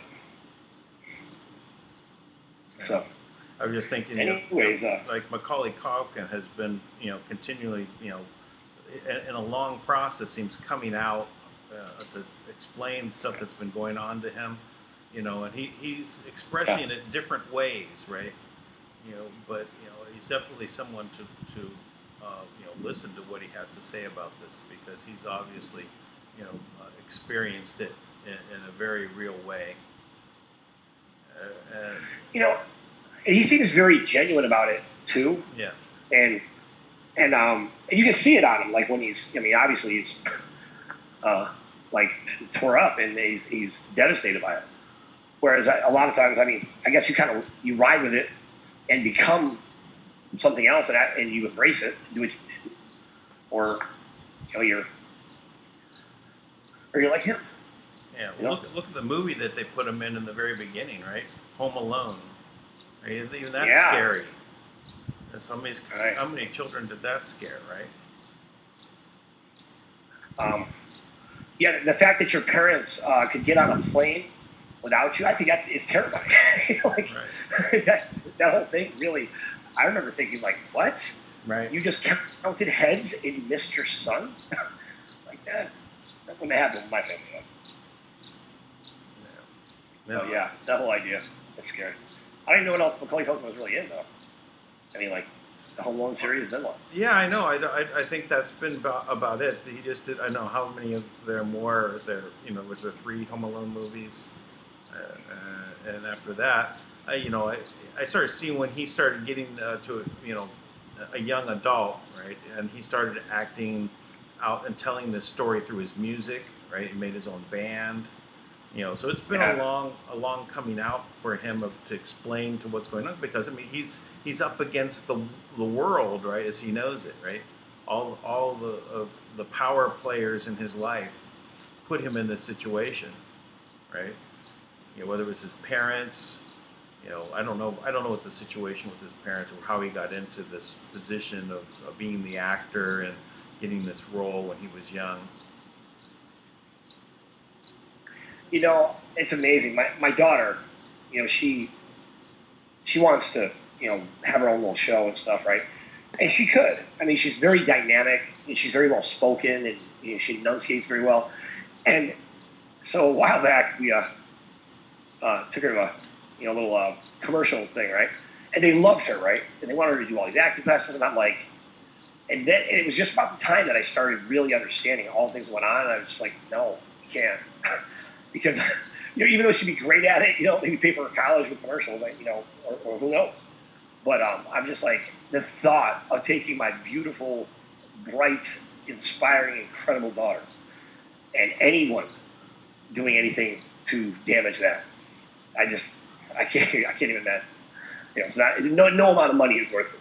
Speaker 2: So.
Speaker 1: I was just thinking,
Speaker 2: anyways,
Speaker 1: like Macaulay Culkin has been, continually, in a long process, seems coming out to explain stuff that's been going on to him, and he's expressing it different ways, right? But he's definitely someone to listen to what he has to say about this, because he's obviously, experienced it in a very real way.
Speaker 2: And he seems very genuine about it too.
Speaker 1: Yeah.
Speaker 2: And you can see it on him, like when obviously he's like tore up and he's devastated by it. Whereas a lot of times, I guess you ride with it and become something else, and you embrace it, do what you do, or you're like him.
Speaker 1: Yeah. Well, look at the movie that they put him in the very beginning, right? Home Alone. Even that's scary. And how many children did that scare, right?
Speaker 2: The fact that your parents could get on a plane without you, I think that is terrifying.
Speaker 1: Right.
Speaker 2: that whole thing really, I remember thinking like, what?
Speaker 1: Right.
Speaker 2: You just counted heads and missed your son? Like that wouldn't happen with my family.
Speaker 1: No.
Speaker 2: Oh yeah, that whole idea. That's scary. I don't even know what else Macaulay Culkin was really in though. I mean, like the Home Alone series, then what?
Speaker 1: Yeah, I know. I think that's been about it. He just did. I know how many of there are more. There, was there 3 Home Alone movies, and after that, I started seeing when he started getting to a young adult, right, and he started acting out and telling this story through his music, right. He made his own band. So it's been a long coming out for him to explain to what's going on, because I mean he's up against the world, right, as he knows it, right. All of the power players in his life put him in this situation, right. Whether it was his parents, I don't know what the situation with his parents or how he got into this position of being the actor and getting this role when he was young.
Speaker 2: It's amazing. My daughter, she wants to, have her own little show and stuff, right? And she could. I mean, she's very dynamic and she's very well spoken and she enunciates very well. And so a while back, we took her to a little commercial thing, right? And they loved her, right? And they wanted her to do all these acting classes, and I'm like, and then it was just about the time that I started really understanding all the things that went on. And I was just like, no, you can't. Because even though she'd be great at it, maybe pay for her college with commercials, or who knows. But I'm just like, the thought of taking my beautiful, bright, inspiring, incredible daughter and anyone doing anything to damage that, I can't even imagine. It's not, no amount of money is worth it.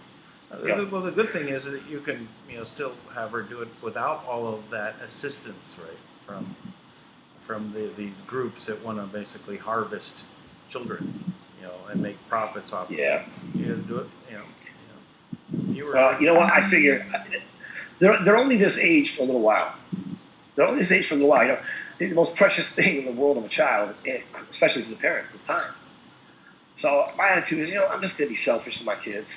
Speaker 1: Well, the good thing is that you can still have her do it without all of that assistance, right, from these groups that want to basically harvest children, and make profits off of it. You do it,
Speaker 2: Well, you know what? I figure they're only this age for a little while. They're only this age for a little while. The most precious thing in the world of a child, especially for the parents, is time. So my attitude is, I'm just going to be selfish with my kids.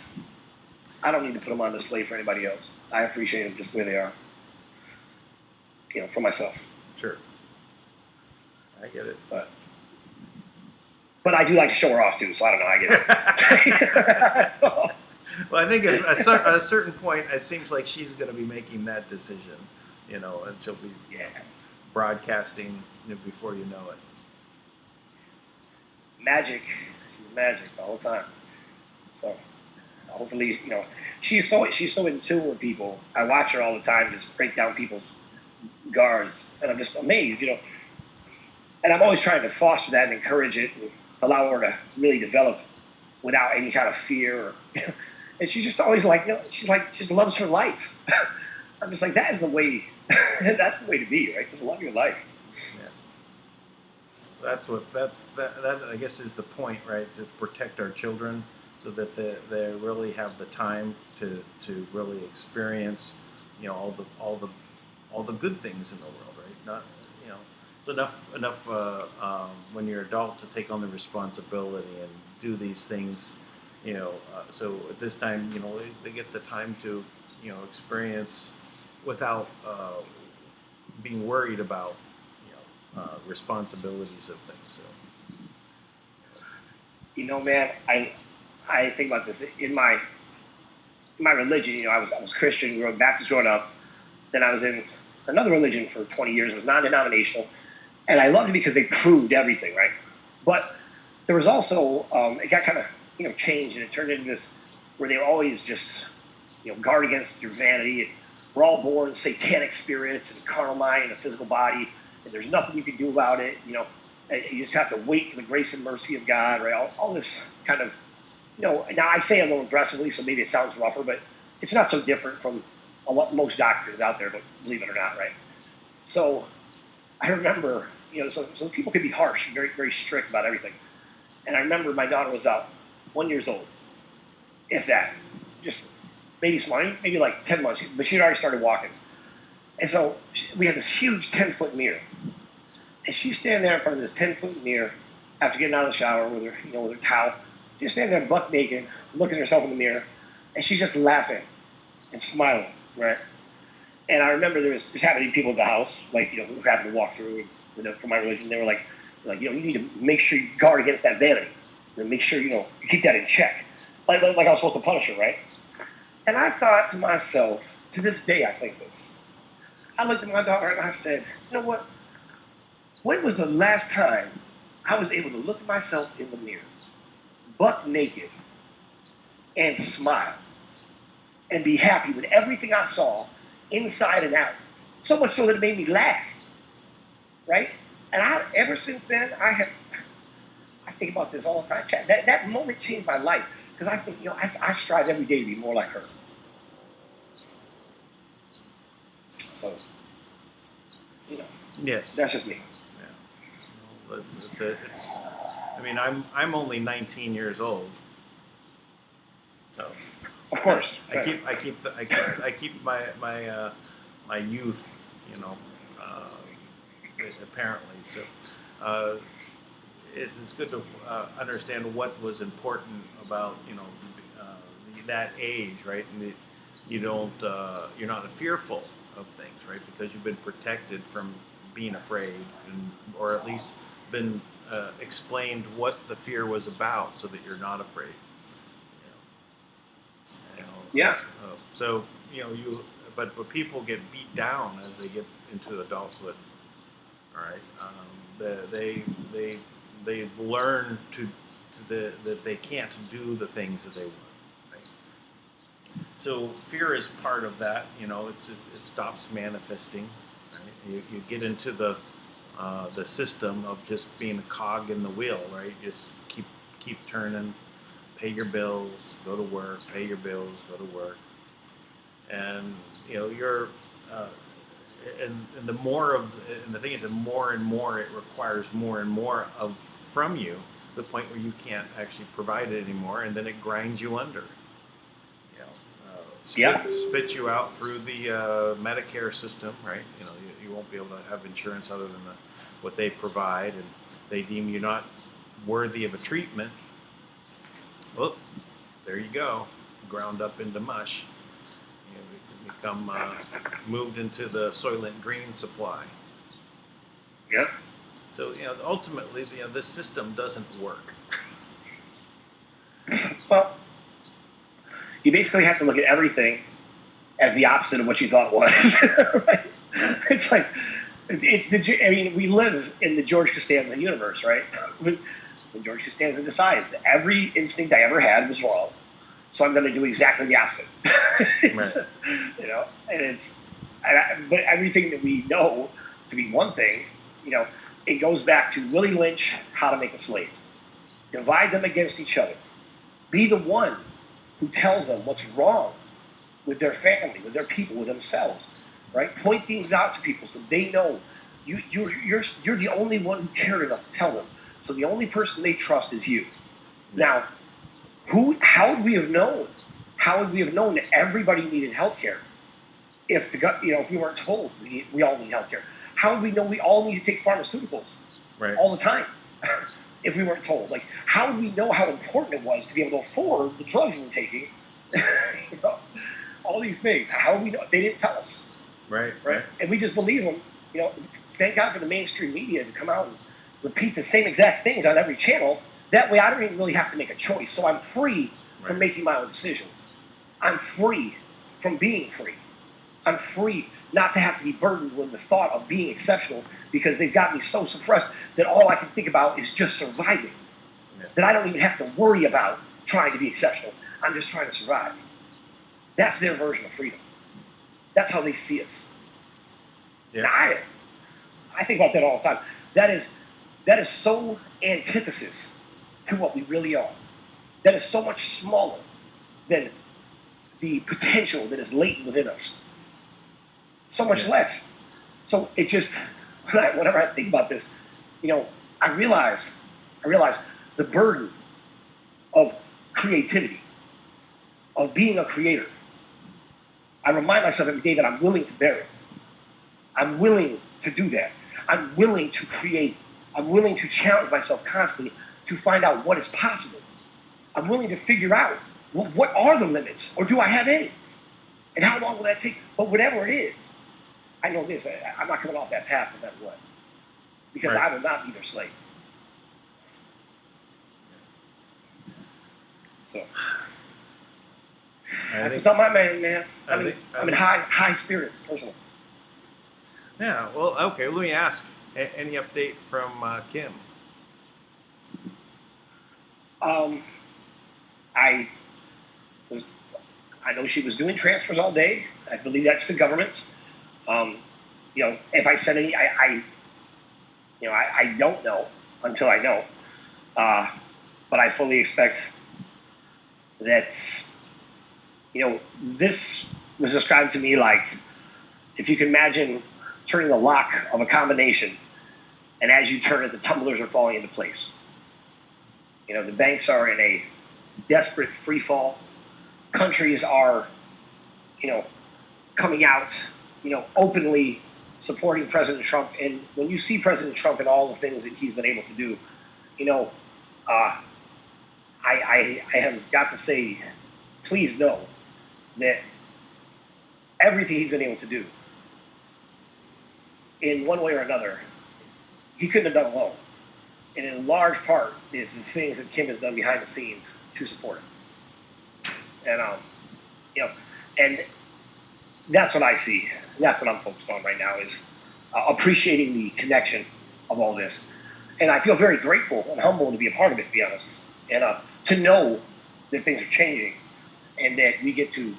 Speaker 2: I don't need to put them on display for anybody else. I appreciate them just the way they are. For myself.
Speaker 1: Sure. I get it.
Speaker 2: But I do like to show her off too, so I don't know. I get it. So,
Speaker 1: well, I think at a certain point, it seems like she's going to be making that decision, and she'll be broadcasting before you know it.
Speaker 2: Magic. She's magic the whole time. So hopefully, she's so in tune with people. I watch her all the time just break down people's guards, and I'm just amazed, And I'm always trying to foster that and encourage it and allow her to really develop without any kind of fear. And she's just always like, she's like, she just loves her life. I'm just like, that is the way, that's the way to be, right? Just love your life.
Speaker 1: Yeah. That I guess is the point, right? To protect our children so that they really have the time to really experience, all the good things in the world, right? Not, it's enough when you're an adult to take on the responsibility and do these things, so at this time, they get the time to, experience without being worried about, responsibilities of things. So.
Speaker 2: Man, I think about this in my religion. I was Christian, Baptist growing up. Then I was in another religion for 20 years. It was non-denominational. And I loved it because they proved everything, right? But there was also, it got kind of, changed, and it turned into this where they were always just, guard against your vanity. And we're all born satanic spirits and carnal mind and a physical body, and there's nothing you can do about it. And you just have to wait for the grace and mercy of God, right? All this kind of, now I say it a little aggressively, so maybe it sounds rougher, but it's not so different from most doctrines out there, but believe it or not, right? So I remember, so people can be harsh and very, very strict about everything. And I remember my daughter was about 1 year old, if that, just maybe small, maybe like 10 months, but she'd already started walking. And so we had this huge 10-foot mirror. And she's standing there in front of this 10-foot mirror after getting out of the shower with her towel. She's standing there buck naked, looking at herself in the mirror, and she's just laughing and smiling, right? And I remember there happened to be people at the house, like, who happened to walk through from my religion. They were like, Like, you need to make sure you guard against that vanity. And make sure, you keep that in check. Like I was supposed to punish her, right? And I thought to myself, to this day I think this. I looked at my daughter and I said, you know what? When was the last time I was able to look at myself in the mirror, buck naked, and smile, and be happy with everything I saw, inside and out? So much so that it made me laugh, right? And ever since then, I think about this all the time. That moment changed my life, because I think, I strive every day to be more like her. So,
Speaker 1: Yes.
Speaker 2: that's just me.
Speaker 1: Yeah. I mean, I'm only 19 years old, so
Speaker 2: Of course.
Speaker 1: I keep my youth, apparently. So it's good to understand what was important about that age, right? And you're not fearful of things, right? Because you've been protected from being afraid, or at least been explained what the fear was about, so that you're not afraid.
Speaker 2: Yeah.
Speaker 1: So but people get beat down as they get into adulthood. All right, they learn that they can't do the things that they want. Right? So fear is part of that. It stops manifesting. Right? You get into the system of just being a cog in the wheel. Right? Just keep turning. Pay your bills, go to work. Pay your bills, go to work. And you're and the thing is that more and more it requires more and more from you, to the point where you can't actually provide it anymore, and then it grinds you under. Spits you out through the Medicare system, right? You won't be able to have insurance other than what they provide, and they deem you not worthy of a treatment. Well, there you go, ground up into mush. You become moved into the Soylent Green supply.
Speaker 2: Yeah.
Speaker 1: So ultimately, this system doesn't work.
Speaker 2: Well, you basically have to look at everything as the opposite of what you thought it was. Right? It's like we live in the George Costanza universe, right? When George Costanza decides every instinct I ever had was wrong, so I'm going to do exactly the opposite.
Speaker 1: Right.
Speaker 2: But everything that we know to be one thing, it goes back to Willie Lynch, How to Make a Slave. Divide them against each other. Be the one who tells them what's wrong with their family, with their people, with themselves. Right? Point things out to people so they know you're the only one who cared enough to tell them. So the only person they trust is you. Now, how would we have known? How would we have known that everybody needed healthcare if we weren't told we all need healthcare? How would we know we all need to take pharmaceuticals all the time if we weren't told? Like, how would we know how important it was to be able to afford the drugs we're taking? All these things. How would we know? They didn't tell us.
Speaker 1: Right.
Speaker 2: And we just believe them. Thank God for the mainstream media to come out and repeat the same exact things on every channel. That way I don't even really have to make a choice. So I'm free from making my own decisions. I'm free from being free. I'm free not to have to be burdened with the thought of being exceptional, because they've got me so suppressed that all I can think about is just surviving. Yeah. That I don't even have to worry about trying to be exceptional. I'm just trying to survive. That's their version of freedom. That's how they see us. Yeah. Now, I think about that all the time. That is so antithesis to what we really are. That is so much smaller than the potential that is latent within us. So much less. So it just, whenever I think about this, I realize the burden of creativity, of being a creator. I remind myself every day that I'm willing to bear it. I'm willing to do that. I'm willing to create. I'm willing to challenge myself constantly to find out what is possible. I'm willing to figure out what are the limits, or do I have any? And how long will that take? But whatever it is, I know this. I'm not coming off that path no matter what. Because I will not be their slave. So
Speaker 1: I
Speaker 2: that's
Speaker 1: think,
Speaker 2: not my man.
Speaker 1: I think,
Speaker 2: I'm in high spirits personally.
Speaker 1: yeah. Well, okay. Let me ask. Any update from Kim?
Speaker 2: I was, I know she was doing transfers all day. I believe that's the government. If I said any, I don't know until I know. But I fully expect that, this was described to me like if you can imagine turning the lock of a combination, and as you turn it, the tumblers are falling into place. The banks are in a desperate free fall. Countries are, coming out, openly supporting President Trump. And when you see President Trump and all the things that he's been able to do, I have got to say, please know that everything he's been able to do, in one way or another, he couldn't have done alone. And in large part is the things that Kim has done behind the scenes to support him. And and that's what I see. That's what I'm focused on right now is appreciating the connection of all this. And I feel very grateful and humble to be a part of it, to be honest. And to know that things are changing and that we get to,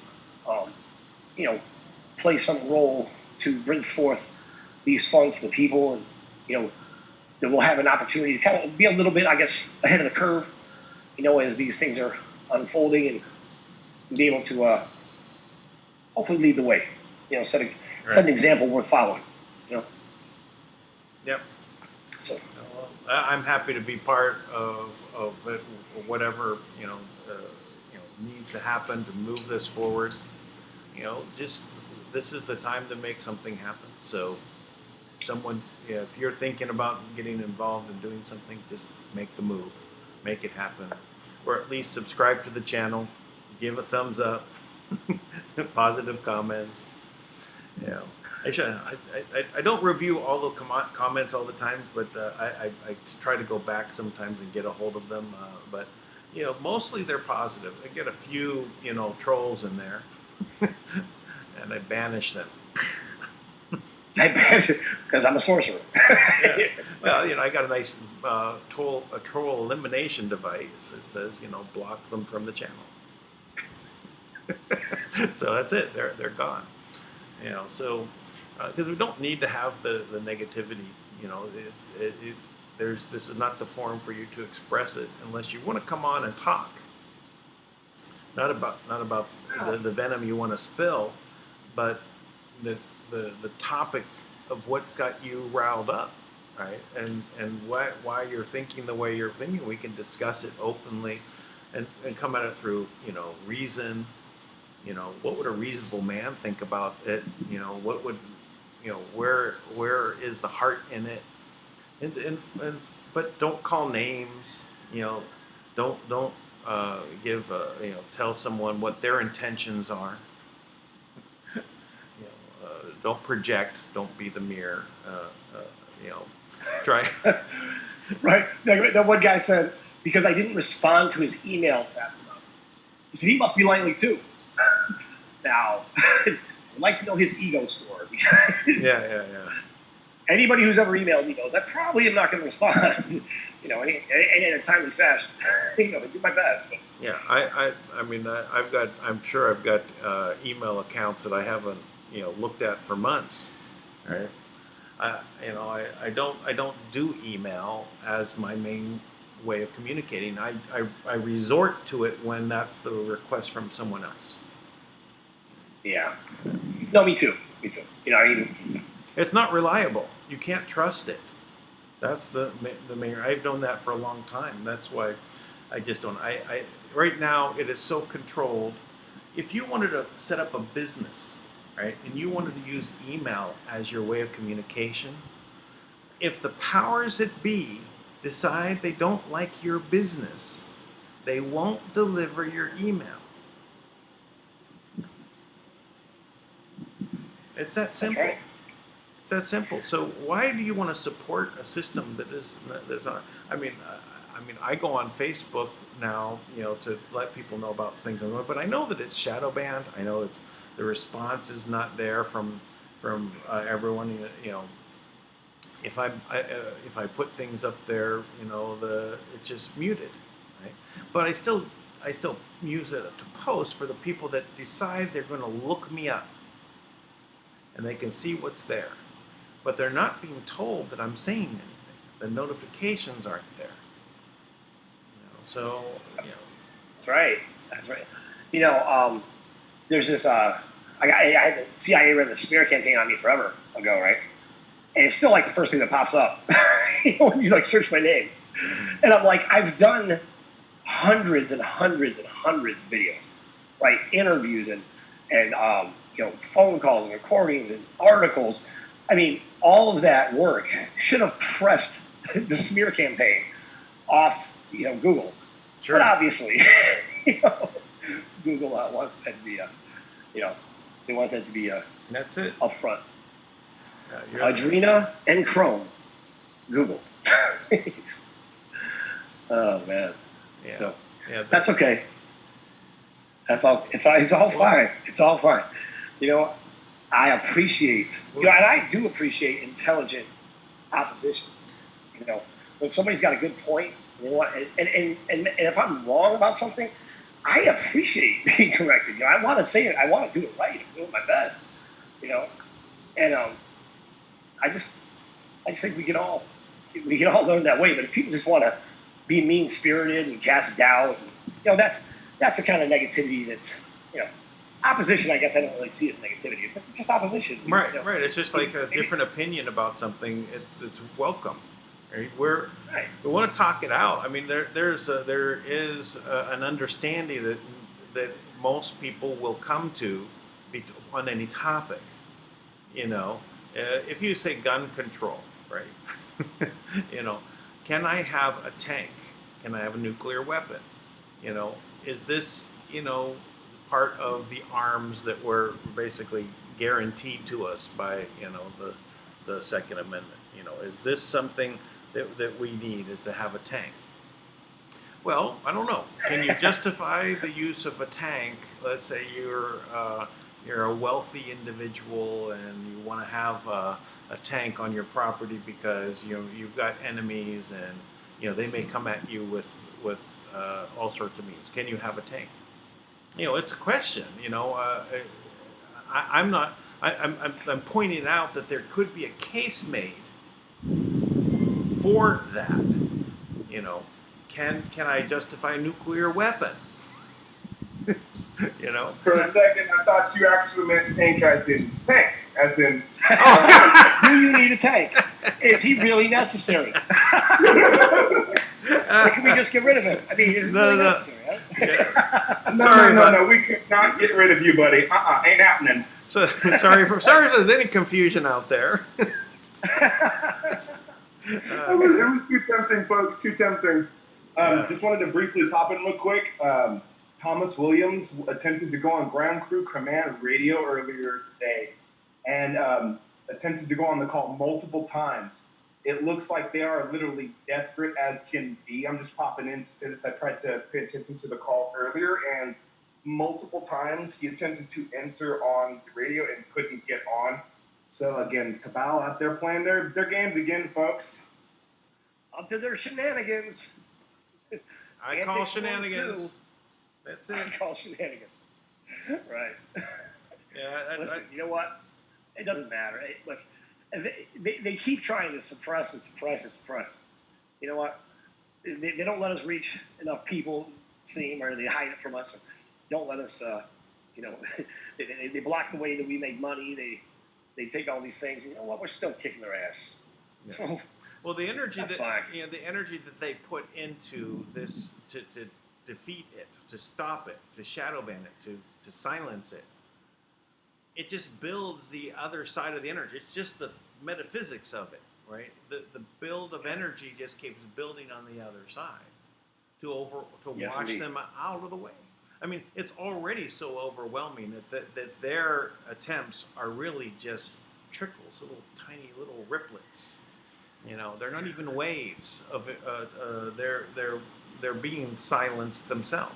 Speaker 2: play some role to bring forth these funds to the people, and that we'll have an opportunity to kind of be a little bit, I guess, ahead of the curve, as these things are unfolding, and be able to hopefully lead the way, set an example worth following,
Speaker 1: Yep.
Speaker 2: So
Speaker 1: I'm happy to be part of it, whatever needs to happen to move this forward. Just this is the time to make something happen. So, someone, if you're thinking about getting involved and doing something, just make the move, make it happen, or at least subscribe to the channel, give a thumbs up, positive comments. I don't review all the comments all the time, but I try to go back sometimes and get a hold of them. But mostly they're positive. I get a few trolls in there, and I banish them.
Speaker 2: because I'm a sorcerer.
Speaker 1: Yeah. Well, I got a nice troll elimination device. It says block them from the channel. So that's it. They're gone. So because we don't need to have the negativity. This is not the forum for you to express it unless you want to come on and talk. Not about the venom you want to spill, but the topic of what got you riled up, right? And why you're thinking the way you're thinking. We can discuss it openly, and come at it through reason. What would a reasonable man think about it? What would where is the heart in it? And but don't call names. Don't give tell someone what their intentions are. Don't project. Don't be the mirror. Try.
Speaker 2: Right. That one guy said, because I didn't respond to his email fast enough. He said he must be lonely too. Now, I'd like to know his ego score.
Speaker 1: Yeah.
Speaker 2: Anybody who's ever emailed me knows I probably am not going to respond. In a timely fashion. I do my best. But.
Speaker 1: Yeah, I'm sure I've got email accounts that I haven't looked at for months, right? I don't do email as my main way of communicating. I resort to it when that's the request from someone else.
Speaker 2: Yeah. No, me too.
Speaker 1: It's not reliable. You can't trust it. That's the main. I've known that for a long time. That's why I just don't. I right now it is so controlled. If you wanted to set up a business, right, and you wanted to use email as your way of communication, if the powers that be decide they don't like your business, they won't deliver your email. It's that simple.
Speaker 2: Okay.
Speaker 1: It's that simple. So why do you want to support a system that is not? I mean, I mean, I go on Facebook now, to let people know about things I'm doing, but I know that it's shadow banned. I know it's the response is not there from everyone. If I put things up there, it's just muted, right? But I still use it to post for the people that decide they're going to look me up, and they can see what's there, but they're not being told that I'm saying anything. The notifications aren't there. So.
Speaker 2: That's right. That's right. There's this. I had the CIA ran the smear campaign on me forever ago, right? And it's still like the first thing that pops up when you like search my name. And I'm like, I've done hundreds and hundreds and hundreds of videos, right? Interviews and phone calls and recordings and articles. I mean, all of that work should have pressed the smear campaign off, Google.
Speaker 1: Sure.
Speaker 2: But obviously, Google wants that to be they want that to be
Speaker 1: that's it.
Speaker 2: up front.
Speaker 1: Adrena
Speaker 2: and Chrome, Google. Oh man.
Speaker 1: Yeah.
Speaker 2: So
Speaker 1: yeah,
Speaker 2: that's okay. That's all. It's all fine. It's all fine. I appreciate. And I do appreciate intelligent opposition. When somebody's got a good point, and if I'm wrong about something, I appreciate being corrected. I want to say it. I want to do it right. I'm doing my best. And I just think we can all learn that way. But if people just want to be mean spirited and cast doubt, that's the kind of negativity that's opposition. I guess I don't really see it as negativity. It's just opposition.
Speaker 1: Right. It's just like a different opinion about something. It's welcome. Right? We want to talk it out. I mean, there is an understanding that most people will come to on any topic. If you say gun control, right? Can I have a tank? Can I have a nuclear weapon? Is this part of the arms that were basically guaranteed to us by the Second Amendment? Is this something that we need, is to have a tank? Well, I don't know. Can you justify the use of a tank? Let's say you're a wealthy individual and you want to have a tank on your property because you've got enemies and they may come at you with all sorts of means. Can you have a tank? It's a question. I'm pointing out that there could be a case made for that. Can I justify a nuclear weapon?
Speaker 5: For a second, I thought you actually meant tank as in tank, as in.
Speaker 2: Do you need a tank? Is he really necessary? Or can we just get rid of him? I mean, is it really necessary? Right?
Speaker 1: Yeah.
Speaker 5: No. We could not get rid of you, buddy. Ain't happening.
Speaker 1: So sorry if there's any confusion out there.
Speaker 5: It was too tempting, folks. Too tempting.
Speaker 1: Yeah.
Speaker 5: Just wanted to briefly pop in real quick. Thomas Williams attempted to go on Ground Crew Command Radio earlier today and attempted to go on the call multiple times. It looks like they are literally desperate as can be. I'm just popping in to say this. I tried to pay attention to the call earlier, and multiple times he attempted to enter on the radio and couldn't get on. So, again, Cabal out there playing their games again, folks.
Speaker 2: Up to their shenanigans.
Speaker 1: I call shenanigans. That's it.
Speaker 2: I call shenanigans. Right.
Speaker 1: Yeah.
Speaker 2: Listen, you know what? It doesn't matter. Look, they keep trying to suppress and suppress and suppress. You know what? They don't let us reach enough people, seem, or they hide it from us. Or don't let us, they block the way that we make money. They take all these things. You know what? We're still kicking their ass.
Speaker 1: Yeah.
Speaker 2: So,
Speaker 1: well, the energy
Speaker 2: fine.
Speaker 1: the energy that they put into this to defeat it, to stop it, to shadow ban it, to silence it, it just builds the other side of the energy. It's just the metaphysics of it, right? The build of energy just keeps building on the other side to
Speaker 2: Yes,
Speaker 1: wash
Speaker 2: indeed.
Speaker 1: them out of the way. I mean, it's already so overwhelming that their attempts are really just trickles, tiny little riplets. You know, they're not even waves of it. They're being silenced themselves.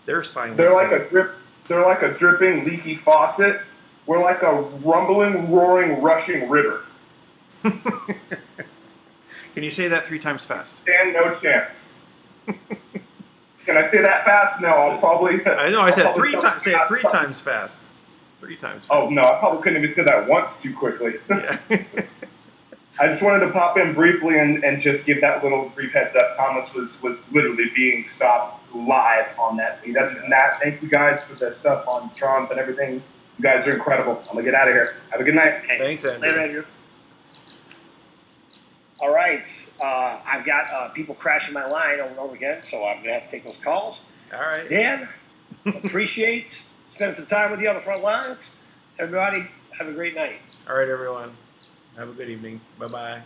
Speaker 1: They're silencing.
Speaker 5: They're like a dripping, leaky faucet. We're like a rumbling, roaring, rushing river.
Speaker 1: Can you say that 3 times fast?
Speaker 5: Stand no chance. Can I say that fast? No, I'll probably.
Speaker 1: I know. I said 3 times. Say it 3 times fast. 3 times fast.
Speaker 5: Oh no, I probably couldn't even say that once too quickly.
Speaker 1: Yeah.
Speaker 5: I just wanted to pop in briefly and just give that little brief heads up. Thomas was literally being stopped live on that feed. Other than that, thank you guys for the stuff on Trump and everything. You guys are incredible. I'm gonna get out of here. Have a good night.
Speaker 1: Thanks, Andrew.
Speaker 2: Later, Andrew. All right, I've got people crashing my line over and over again, so I'm gonna have to take those calls.
Speaker 1: All right.
Speaker 2: Dan, appreciate spending some time with you on the front lines. Everybody, have a great night.
Speaker 1: All right, everyone. Have a good evening. Bye-bye.